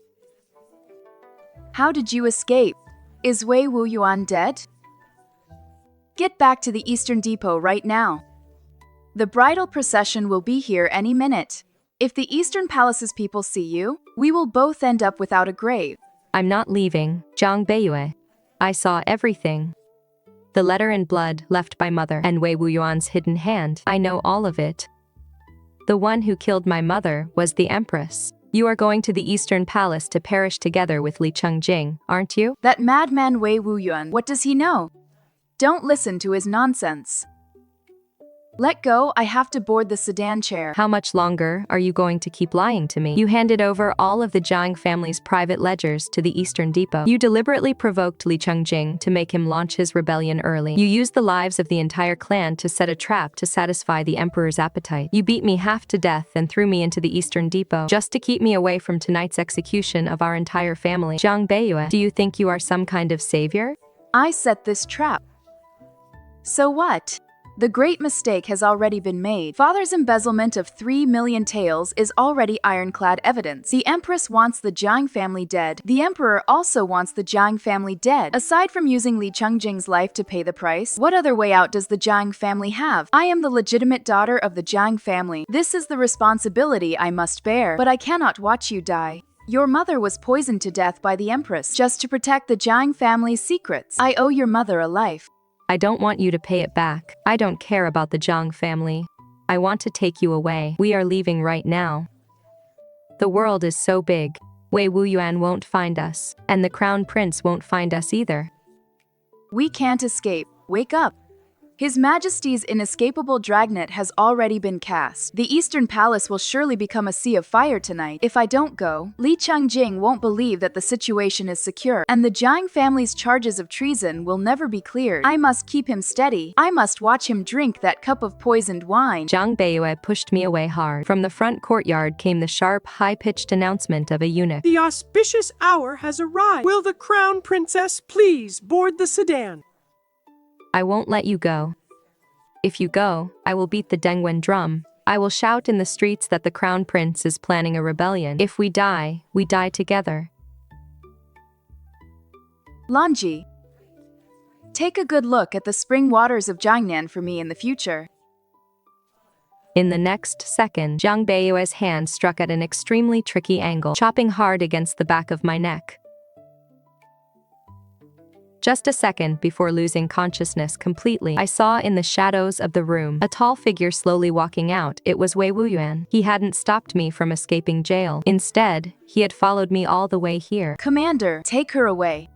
Speaker 3: How did you escape? Is Wei Wuyuan dead? Get back to the Eastern Depot right now. The bridal procession will be here any minute. If the Eastern Palace's people see you, we will both end up without a grave.
Speaker 1: I'm not leaving, Jiang Beiyue. I saw everything. The letter in blood left by mother and Wei Wuyuan's hidden hand. I know all of it. The one who killed my mother was the Empress. You are going to the Eastern Palace to perish together with Li Chengjing, aren't you?
Speaker 3: That madman Wei Wuyuan, what does he know? Don't listen to his nonsense. Let go, I have to board the sedan chair.
Speaker 1: How much longer are you going to keep lying to me? You handed over all of the Jiang family's private ledgers to the Eastern Depot. You deliberately provoked Li Chengjing to make him launch his rebellion early. You used the lives of the entire clan to set a trap to satisfy the emperor's appetite. You beat me half to death and threw me into the Eastern Depot just to keep me away from tonight's execution of our entire family. Jiang Beiyue, do you think you are some kind of savior?
Speaker 3: I set this trap. So what? The great mistake has already been made. Father's embezzlement of 3 million taels is already ironclad evidence. The Empress wants the Jiang family dead. The Emperor also wants the Jiang family dead. Aside from using Li Chengjing's life to pay the price, what other way out does the Jiang family have? I am the legitimate daughter of the Jiang family. This is the responsibility I must bear, but I cannot watch you die. Your mother was poisoned to death by the Empress just to protect the Jiang family's secrets. I owe your mother a life.
Speaker 1: I don't want you to pay it back. I don't care about the Jiang family. I want to take you away. We are leaving right now. The world is so big. Wei Wuyuan won't find us, and the Crown Prince won't find us either.
Speaker 3: We can't escape. Wake up. His Majesty's inescapable dragnet has already been cast. The Eastern Palace will surely become a sea of fire tonight. If I don't go, Li Chengjing won't believe that the situation is secure, and the Jiang family's charges of treason will never be cleared. I must keep him steady. I must watch him drink that cup of poisoned wine.
Speaker 1: Jiang Beiyue pushed me away hard. From the front courtyard came the sharp, high-pitched announcement of a eunuch.
Speaker 6: The auspicious hour has arrived. Will the Crown Princess please board the sedan?
Speaker 1: I won't let you go. If you go, I will beat the Dengwen drum. I will shout in the streets that the Crown Prince is planning a rebellion. If we die together.
Speaker 3: Nanzhi, take a good look at the spring waters of Jiangnan for me in the future.
Speaker 1: In the next second, Jiang Beiyue's hand struck at an extremely tricky angle, chopping hard against the back of my neck. Just a second before losing consciousness completely, I saw in the shadows of the room a tall figure slowly walking out. It was Wei Wuyuan. He hadn't stopped me from escaping jail. Instead, he had followed me all the way here.
Speaker 3: Commander, take her away.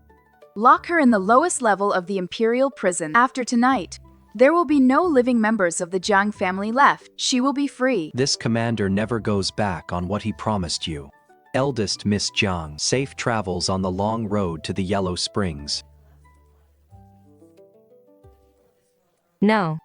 Speaker 3: Lock her in the lowest level of the Imperial prison. After tonight, there will be no living members of the Jiang family left. She will be free.
Speaker 4: This commander never goes back on what he promised you. Eldest Miss Jiang, safe travels on the long road to the Yellow Springs.
Speaker 1: No.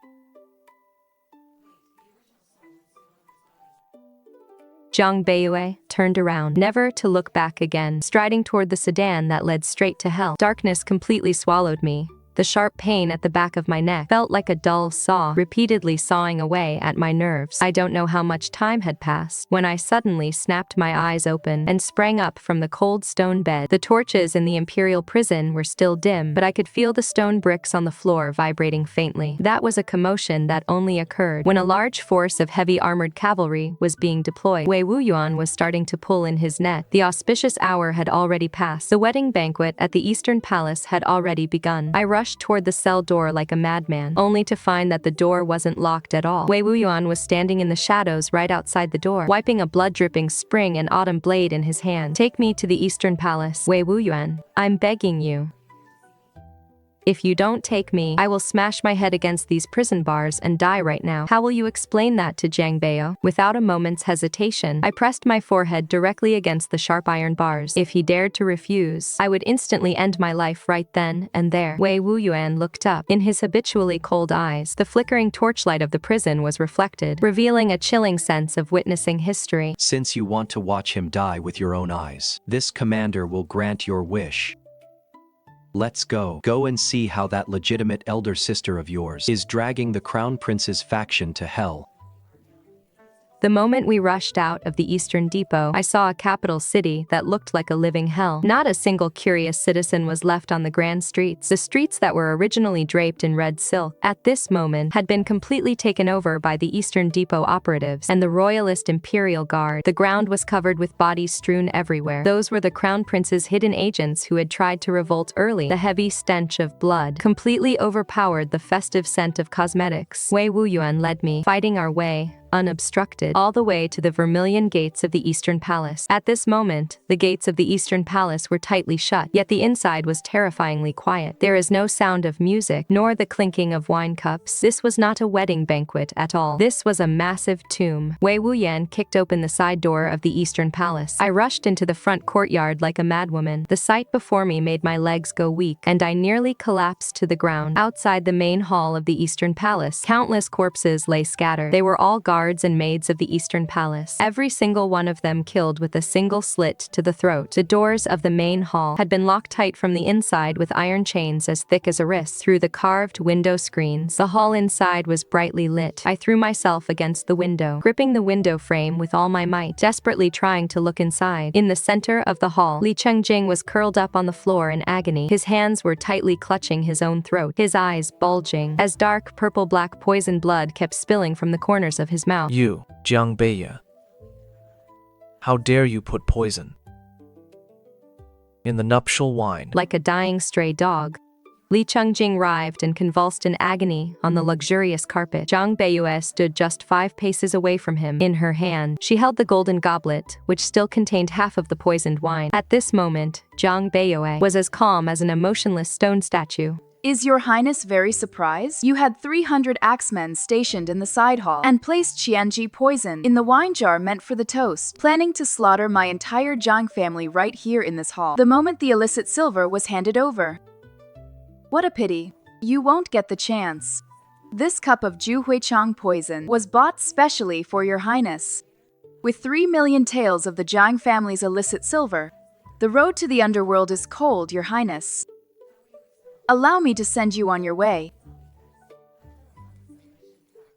Speaker 1: Jiang Beiyue turned around, never to look back again, striding toward the sedan that led straight to hell. Darkness completely swallowed me. The sharp pain at the back of my neck felt like a dull saw, repeatedly sawing away at my nerves. I don't know how much time had passed when I suddenly snapped my eyes open and sprang up from the cold stone bed. The torches in the Imperial prison were still dim, but I could feel the stone bricks on the floor vibrating faintly. That was a commotion that only occurred when a large force of heavy armored cavalry was being deployed. Wei Wuyuan was starting to pull in his net. The auspicious hour had already passed. The wedding banquet at the Eastern Palace had already begun. I rushed toward the cell door like a madman, only to find that the door wasn't locked at all. Wei Wuyuan was standing in the shadows right outside the door, wiping a blood-dripping spring and autumn blade in his hand. Take me to the Eastern Palace. Wei Wuyuan, I'm begging you. If you don't take me, I will smash my head against these prison bars and die right now. How will you explain that to Jiang Beiyue? Without a moment's hesitation, I pressed my forehead directly against the sharp iron bars. If he dared to refuse, I would instantly end my life right then and there. Wei Wuyuan looked up. In his habitually cold eyes, the flickering torchlight of the prison was reflected, revealing a chilling sense of witnessing history.
Speaker 4: Since you want to watch him die with your own eyes, this commander will grant your wish. Let's go. Go and see how that legitimate elder sister of yours is dragging the Crown Prince's faction to hell.
Speaker 1: The moment we rushed out of the Eastern Depot, I saw a capital city that looked like a living hell. Not a single curious citizen was left on the grand streets. The streets that were originally draped in red silk, at this moment, had been completely taken over by the Eastern Depot operatives and the Royalist Imperial Guard. The ground was covered with bodies strewn everywhere. Those were the Crown Prince's hidden agents who had tried to revolt early. The heavy stench of blood completely overpowered the festive scent of cosmetics. Wei Wuyuan led me, fighting our way, unobstructed, all the way to the vermilion gates of the Eastern Palace. At this moment, the gates of the Eastern Palace were tightly shut, yet the inside was terrifyingly quiet. There is no sound of music, nor the clinking of wine cups. This was not a wedding banquet at all. This was a massive tomb. Wei Wuyuan kicked open the side door of the Eastern Palace. I rushed into the front courtyard like a madwoman. The sight before me made my legs go weak, and I nearly collapsed to the ground. Outside the main hall of the Eastern Palace, countless corpses lay scattered. They were all guards and maids of the Eastern Palace, every single one of them killed with a single slit to the throat. The doors of the main hall had been locked tight from the inside with iron chains as thick as a wrist. Through the carved window screens, the hall inside was brightly lit. I threw myself against the window, gripping the window frame with all my might, desperately trying to look inside. In the center of the hall, Li Chengjing was curled up on the floor in agony. His hands were tightly clutching his own throat, his eyes bulging, as dark purple-black poison blood kept spilling from the corners of his mouth.
Speaker 5: You, Jiang Beiyue. How dare you put poison in the nuptial wine?
Speaker 1: Like a dying stray dog, Li Chengjing writhed and convulsed in agony on the luxurious carpet. Jiang Beiyue stood just 5 paces away from him. In her hand, she held the golden goblet, which still contained half of the poisoned wine. At this moment, Jiang Beiyue was as calm as an emotionless stone statue.
Speaker 3: Is your highness very surprised? You had 300 axemen stationed in the side hall and placed Qianji poison in the wine jar meant for the toast, planning to slaughter my entire Jiang family right here in this hall the moment the illicit silver was handed over. What a pity. You won't get the chance. This cup of Ju Huichang poison was bought specially for your highness. With 3 million taels of the Jiang family's illicit silver, the road to the underworld is cold, your highness. Allow me to send you on your way.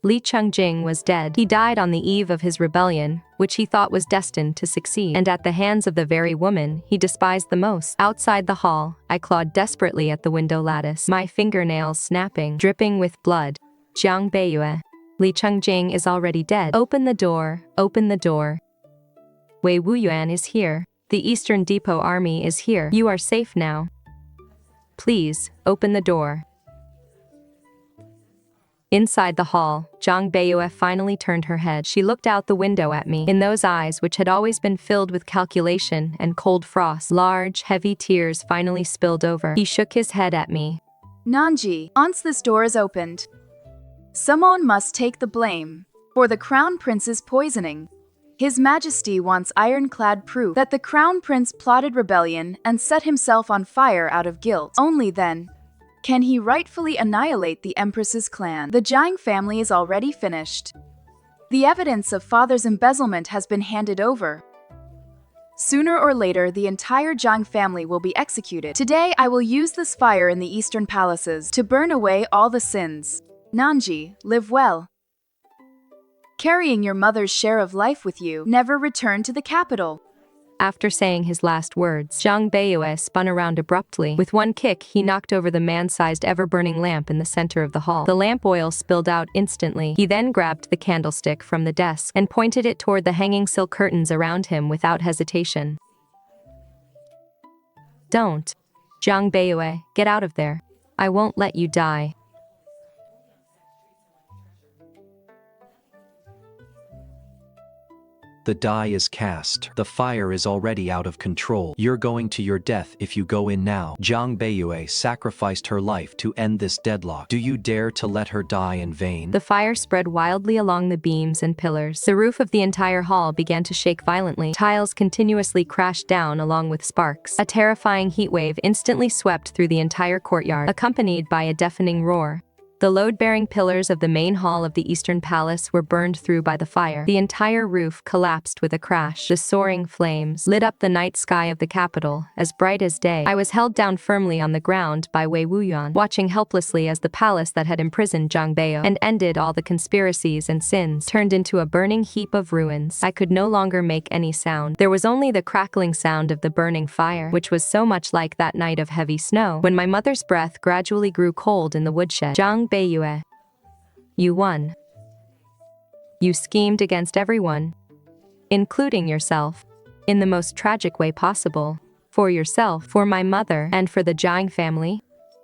Speaker 1: Li Chengjing was dead. He died on the eve of his rebellion, which he thought was destined to succeed, and at the hands of the very woman he despised the most. Outside the hall, I clawed desperately at the window lattice, my fingernails snapping, dripping with blood. Jiang Beiyue, Li Chengjing is already dead. Open the door, open the door. Wei Wuyuan is here. The Eastern Depot army is here. You are safe now. Please, open the door. Inside the hall, Jiang Beiyue finally turned her head. She looked out the window at me. In those eyes, which had always been filled with calculation and cold frost, large, heavy tears finally spilled over. He shook his head at me.
Speaker 3: Nanzhi, once this door is opened, someone must take the blame for the Crown Prince's poisoning. His Majesty wants ironclad proof that the Crown Prince plotted rebellion and set himself on fire out of guilt. Only then can he rightfully annihilate the Empress's clan. The Jiang family is already finished. The evidence of father's embezzlement has been handed over. Sooner or later, the entire Jiang family will be executed. Today, I will use this fire in the eastern palaces to burn away all the sins. Nanzhi, live well. Carrying your mother's share of life with you, never return to the capital.
Speaker 1: After saying his last words, Jiang Beiyue spun around abruptly. With one kick, he knocked over the man-sized ever-burning lamp in the center of the hall. The lamp oil spilled out instantly. He then grabbed the candlestick from the desk and pointed it toward the hanging silk curtains around him without hesitation. Don't. Jiang Beiyue, get out of there. I won't let you die.
Speaker 4: The die is cast. The fire is already out of control. You're going to your death if you go in now. Jiang Beiyue sacrificed her life to end this deadlock. Do you dare to let her die in vain?
Speaker 1: The fire spread wildly along the beams and pillars. The roof of the entire hall began to shake violently. Tiles continuously crashed down along with sparks. A terrifying heat wave instantly swept through the entire courtyard, accompanied by a deafening roar. The load-bearing pillars of the main hall of the Eastern Palace were burned through by the fire. The entire roof collapsed with a crash. The soaring flames lit up the night sky of the capital, as bright as day. I was held down firmly on the ground by Wei Wuyuan, watching helplessly as the palace that had imprisoned Jiang Beiyue and ended all the conspiracies and sins turned into a burning heap of ruins. I could no longer make any sound. There was only the crackling sound of the burning fire, which was so much like that night of heavy snow, when my mother's breath gradually grew cold in the woodshed. Jiang Beiyue, you won. You schemed against everyone, including yourself, in the most tragic way possible. For yourself, for my mother, and for the Jiang family.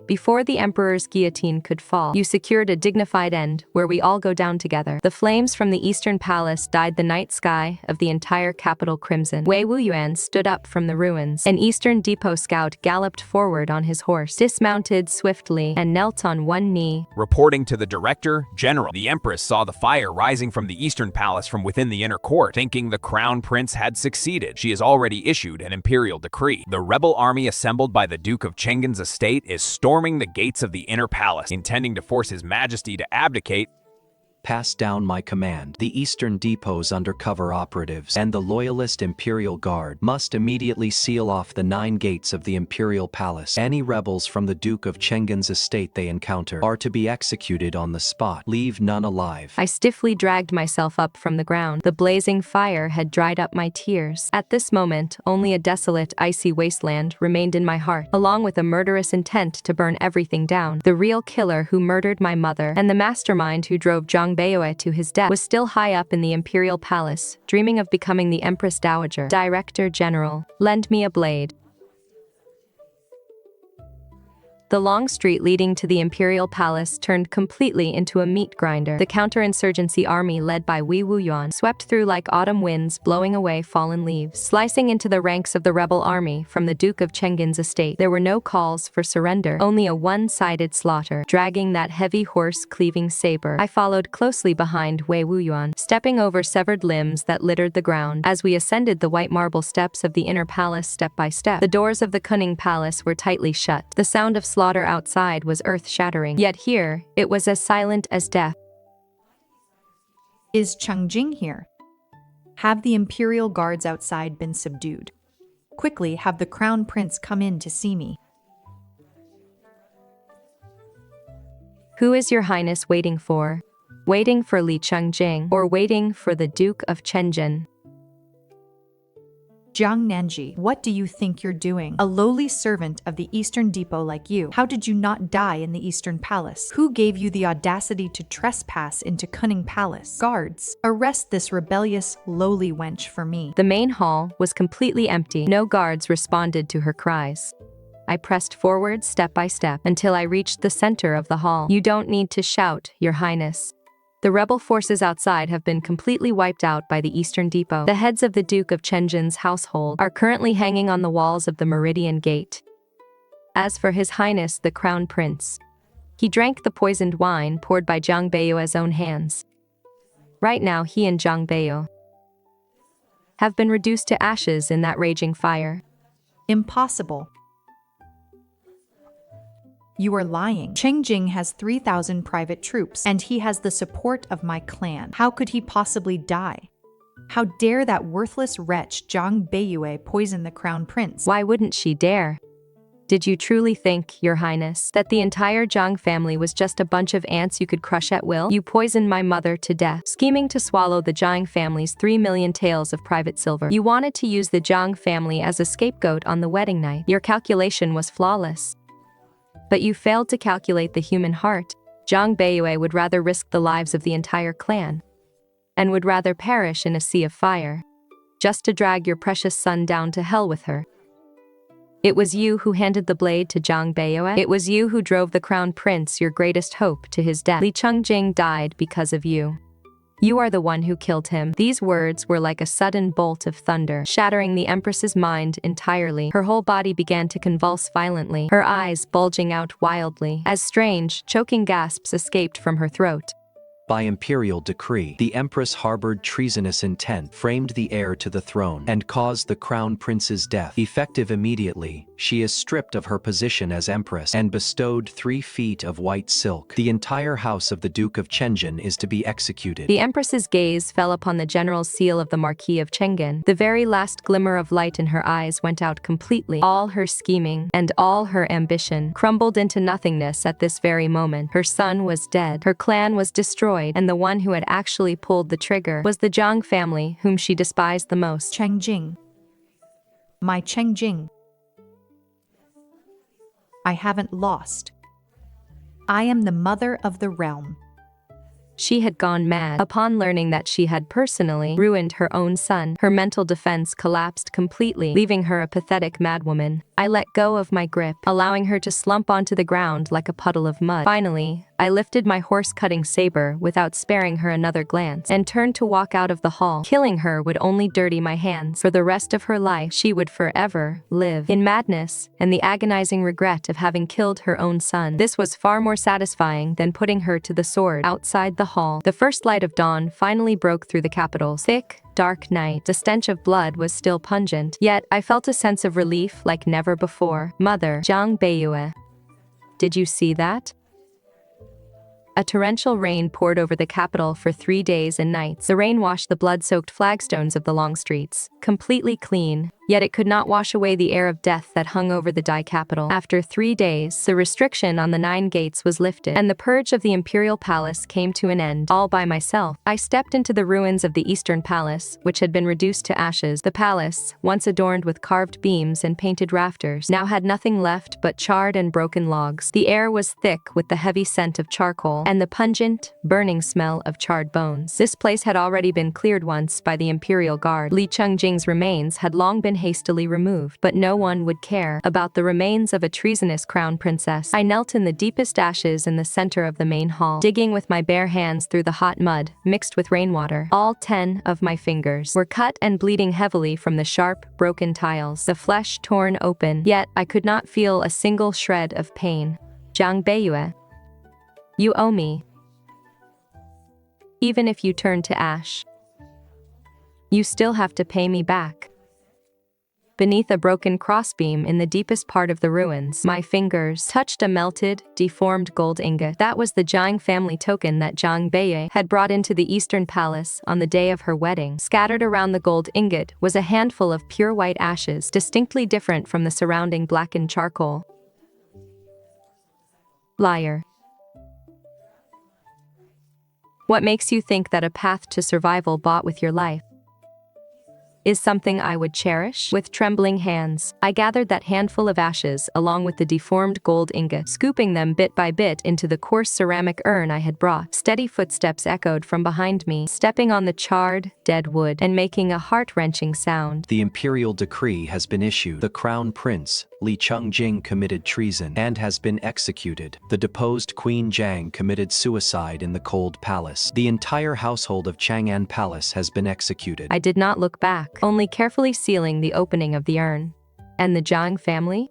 Speaker 1: Before the emperor's guillotine could fall, you secured a dignified end where we all go down together. The flames from the Eastern Palace dyed the night sky of the entire capital crimson. Wei Wuyuan stood up from the ruins. An Eastern Depot scout galloped forward on his horse, dismounted swiftly, and knelt on one knee.
Speaker 7: Reporting to the Director General, the Empress saw the fire rising from the Eastern Palace from within the inner court. Thinking the Crown Prince had succeeded, she has already issued an imperial decree. The rebel army assembled by the Duke of Chengjing's estate is storming the gates of the inner palace, intending to force His Majesty to abdicate.
Speaker 4: Pass down my command. The Eastern Depot's undercover operatives and the Loyalist Imperial Guard must immediately seal off the 9 gates of the Imperial Palace. Any rebels from the Duke of Chengjing's estate they encounter are to be executed on the spot. Leave none alive.
Speaker 1: I stiffly dragged myself up from the ground. The blazing fire had dried up my tears. At this moment, only a desolate, icy wasteland remained in my heart, along with a murderous intent to burn everything down. The real killer who murdered my mother and the mastermind who drove Jiang Beiyue to his death was still high up in the Imperial Palace, dreaming of becoming the Empress Dowager. Director General, lend me a blade. The long street leading to the Imperial Palace turned completely into a meat grinder. The counterinsurgency army led by Wei Wuyuan swept through like autumn winds, blowing away fallen leaves, slicing into the ranks of the rebel army from the Duke of Chengjing's estate. There were no calls for surrender, only a one-sided slaughter. Dragging that heavy horse-cleaving saber, I followed closely behind Wei Wuyuan, stepping over severed limbs that littered the ground. As we ascended the white marble steps of the inner palace step by step, the doors of the cunning palace were tightly shut. The sound of slaughter outside was earth-shattering, yet here, it was as silent as death.
Speaker 8: Is Chengjing here? Have the Imperial Guards outside been subdued? Quickly have the Crown Prince come in to see me.
Speaker 1: Who is your Highness waiting for? Waiting for Li Chengjing or waiting for the Duke of Chengjing?
Speaker 8: Jiang Nanzhi, what do you think you're doing? A lowly servant of the Eastern Depot like you. How did you not die in the Eastern Palace? Who gave you the audacity to trespass into Cunning Palace? Guards, arrest this rebellious, lowly wench for me.
Speaker 1: The main hall was completely empty. No guards responded to her cries. I pressed forward step by step until I reached the center of the hall. You don't need to shout, Your Highness. The rebel forces outside have been completely wiped out by the Eastern Depot. The heads of the Duke of Chengjing's household are currently hanging on the walls of the Meridian Gate. As for His Highness the Crown Prince, he drank the poisoned wine poured by Jiang Beiyue's own hands. Right now he and Jiang Beiyue have been reduced to ashes in that raging fire.
Speaker 8: Impossible. You are lying. Chengjing has 3,000 private troops, and he has the support of my clan. How could he possibly die? How dare that worthless wretch Jiang Beiyue poison the Crown Prince?
Speaker 1: Why wouldn't she dare? Did you truly think, Your Highness, that the entire Jiang family was just a bunch of ants you could crush at will? You poisoned my mother to death, scheming to swallow the Jiang family's 3 million taels of private silver. You wanted to use the Jiang family as a scapegoat on the wedding night. Your calculation was flawless. But you failed to calculate the human heart. Jiang Beiyue would rather risk the lives of the entire clan, and would rather perish in a sea of fire, just to drag your precious son down to hell with her. It was you who handed the blade to Jiang Beiyue. It was you who drove the Crown Prince, your greatest hope, to his death. Li Chengjing died because of you. You are the one who killed him. These words were like a sudden bolt of thunder, shattering the Empress's mind entirely. Her whole body began to convulse violently, her eyes bulging out wildly, as strange, choking gasps escaped from her throat.
Speaker 4: By imperial decree, the Empress harbored treasonous intent, framed the heir to the throne, and caused the Crown Prince's death. Effective immediately, she is stripped of her position as Empress and bestowed 3 feet of white silk. The entire house of the Duke of Chengjing is to be executed.
Speaker 1: The Empress's gaze fell upon the general's seal of the Marquis of Chengjing. The very last glimmer of light in her eyes went out completely. All her scheming and all her ambition crumbled into nothingness at this very moment. Her son was dead. Her clan was destroyed. And the one who had actually pulled the trigger was the Jiang family, whom she despised the most.
Speaker 8: Chengjing. My Chengjing. I haven't lost. I am the mother of the realm.
Speaker 1: She had gone mad. Upon learning that she had personally ruined her own son, her mental defense collapsed completely, leaving her a pathetic madwoman. I let go of my grip, allowing her to slump onto the ground like a puddle of mud. Finally, I lifted my horse-cutting saber without sparing her another glance, and turned to walk out of the hall. Killing her would only dirty my hands. For the rest of her life, she would forever live in madness and the agonizing regret of having killed her own son. This was far more satisfying than putting her to the sword outside the hall. The first light of dawn finally broke through the capital. Thick, dark night. The stench of blood was still pungent, yet I felt a sense of relief like never before. Mother, Jiang Beiyue. Did you see that? A torrential rain poured over the capital for 3 days and nights. The rain washed the blood-soaked flagstones of the long streets completely clean, yet it could not wash away the air of death that hung over the Dai capital. After 3 days, the restriction on the 9 gates was lifted, and the purge of the imperial palace came to an end. All by myself, I stepped into the ruins of the Eastern Palace, which had been reduced to ashes. The palace, once adorned with carved beams and painted rafters, now had nothing left but charred and broken logs. The air was thick with the heavy scent of charcoal and the pungent, burning smell of charred bones. This place had already been cleared once by the imperial guard. Li Chengjing's remains had long been hastily removed, but no one would care about the remains of a treasonous crown princess. I knelt in the deepest ashes in the center of the main hall, digging with my bare hands through the hot mud, mixed with rainwater. All 10 of my fingers were cut and bleeding heavily from the sharp, broken tiles, the flesh torn open, yet I could not feel a single shred of pain. Jiang Beiyue, you owe me. Even if you turn to ash, you still have to pay me back. Beneath a broken crossbeam in the deepest part of the ruins, my fingers touched a melted, deformed gold ingot. That was the Jiang family token that Jiang Beiyue had brought into the Eastern Palace on the day of her wedding. Scattered around the gold ingot was a handful of pure white ashes, distinctly different from the surrounding blackened charcoal. Liar. What makes you think that a path to survival bought with your life is something I would cherish? With trembling hands, I gathered that handful of ashes along with the deformed gold ingot, scooping them bit by bit into the coarse ceramic urn I had brought. Steady footsteps echoed from behind me, stepping on the charred, dead wood and making a heart-wrenching sound.
Speaker 4: The imperial decree has been issued. The Crown Prince, Li Chengjing, committed treason and has been executed. The deposed Queen Jiang committed suicide in the Cold Palace. The entire household of Chang'an Palace has been executed.
Speaker 1: I did not look back, only carefully sealing the opening of the urn. And the Jiang family?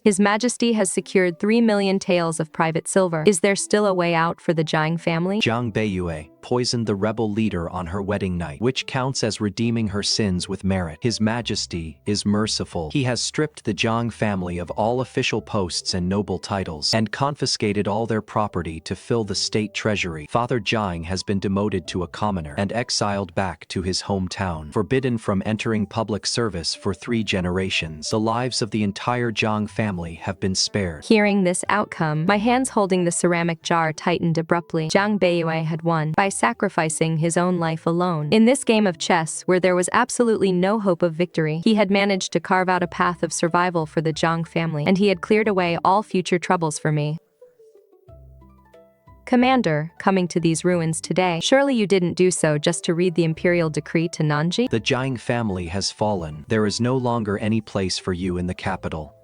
Speaker 1: His Majesty has secured 3 million taels of private silver. Is there still a way out for the Jiang family?
Speaker 4: Jiang Beiyue poisoned the rebel leader on her wedding night, which counts as redeeming her sins with merit. His Majesty is merciful. He has stripped the Jiang family of all official posts and noble titles, and confiscated all their property to fill the state treasury. Father Jiang has been demoted to a commoner and exiled back to his hometown, forbidden from entering public service for 3 generations. The lives of the entire Jiang family have been spared.
Speaker 1: Hearing this outcome, my hands holding the ceramic jar tightened abruptly. Jiang Beiyue had won by sacrificing his own life alone. In this game of chess, where there was absolutely no hope of victory, he had managed to carve out a path of survival for the Jiang family, and he had cleared away all future troubles for me. Commander, coming to these ruins today, surely you didn't do so just to read the imperial decree to Nanzhi?
Speaker 4: The Jiang family has fallen. There is no longer any place for you in the capital.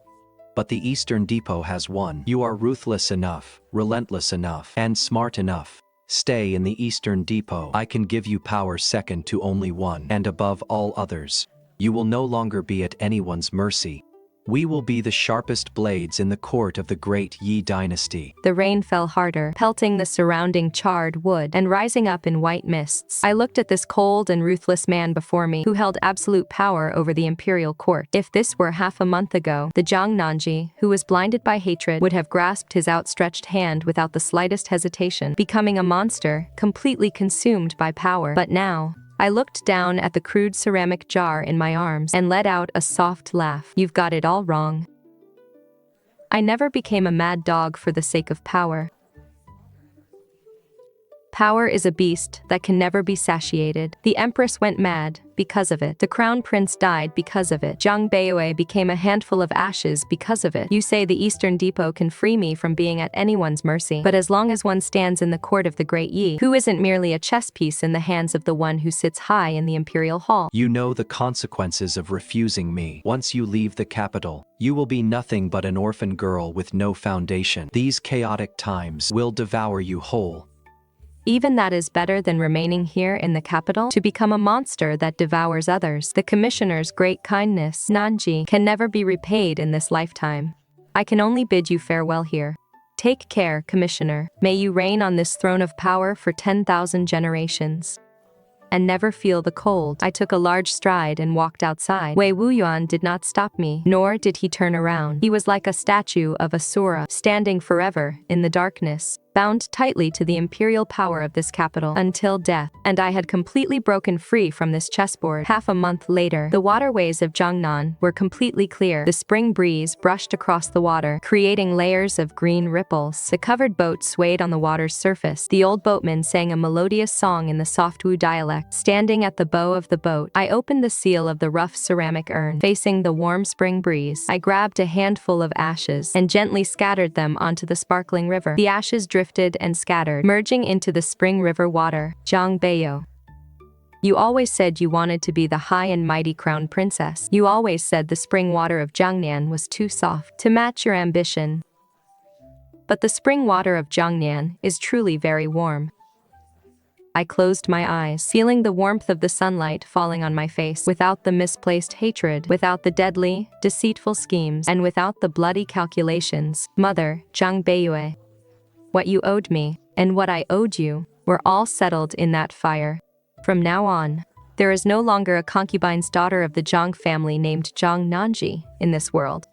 Speaker 4: But the Eastern Depot has won. You are ruthless enough, relentless enough, and smart enough. Stay in the Eastern Depot. I can give you power second to only one, and above all others. You will no longer be at anyone's mercy. We will be the sharpest blades in the court of the great Yi dynasty.
Speaker 1: The rain fell harder, pelting the surrounding charred wood and rising up in white mists. I looked at this cold and ruthless man before me, who held absolute power over the imperial court. If this were half a month ago, the Jiang Nanzhi, who was blinded by hatred, would have grasped his outstretched hand without the slightest hesitation, becoming a monster, completely consumed by power. But now, I looked down at the crude ceramic jar in my arms and let out a soft laugh. You've got it all wrong. I never became a mad dog for the sake of power. Power is a beast that can never be satiated. The Empress went mad because of it. The Crown Prince died because of it. Jiang Beiyue became a handful of ashes because of it. You say the Eastern Depot can free me from being at anyone's mercy, but as long as one stands in the court of the Great Yi, who isn't merely a chess piece in the hands of the one who sits high in the imperial hall.
Speaker 4: You know the consequences of refusing me. Once you leave the capital, you will be nothing but an orphan girl with no foundation. These chaotic times will devour you whole.
Speaker 1: Even that is better than remaining here in the capital to become a monster that devours others. The commissioner's great kindness, Nanzhi, can never be repaid in this lifetime. I can only bid you farewell here. Take care, Commissioner. May you reign on this throne of power for 10,000 generations. And never feel the cold. I took a large stride and walked outside. Wei Wuyuan did not stop me, nor did he turn around. He was like a statue of Aurora, standing forever in the darkness, bound tightly to the imperial power of this capital until death, and I had completely broken free from this chessboard. Half a month later, the waterways of Jiangnan were completely clear. The spring breeze brushed across the water, creating layers of green ripples. The covered boat swayed on the water's surface. The old boatman sang a melodious song in the soft Wu dialect. Standing at the bow of the boat, I opened the seal of the rough ceramic urn. Facing the warm spring breeze, I grabbed a handful of ashes and gently scattered them onto the sparkling river. The ashes drifted and scattered, merging into the spring river water. Jiang Beiyue. You always said you wanted to be the high and mighty crown princess. You always said the spring water of Jiangnan was too soft to match your ambition. But the spring water of Jiangnan is truly very warm. I closed my eyes, feeling the warmth of the sunlight falling on my face, without the misplaced hatred, without the deadly, deceitful schemes, and without the bloody calculations. Mother, Jiang Beiyue. What you owed me, and what I owed you, were all settled in that fire. From now on, there is no longer a concubine's daughter of the Jiang family named Jiang Nanzhi in this world.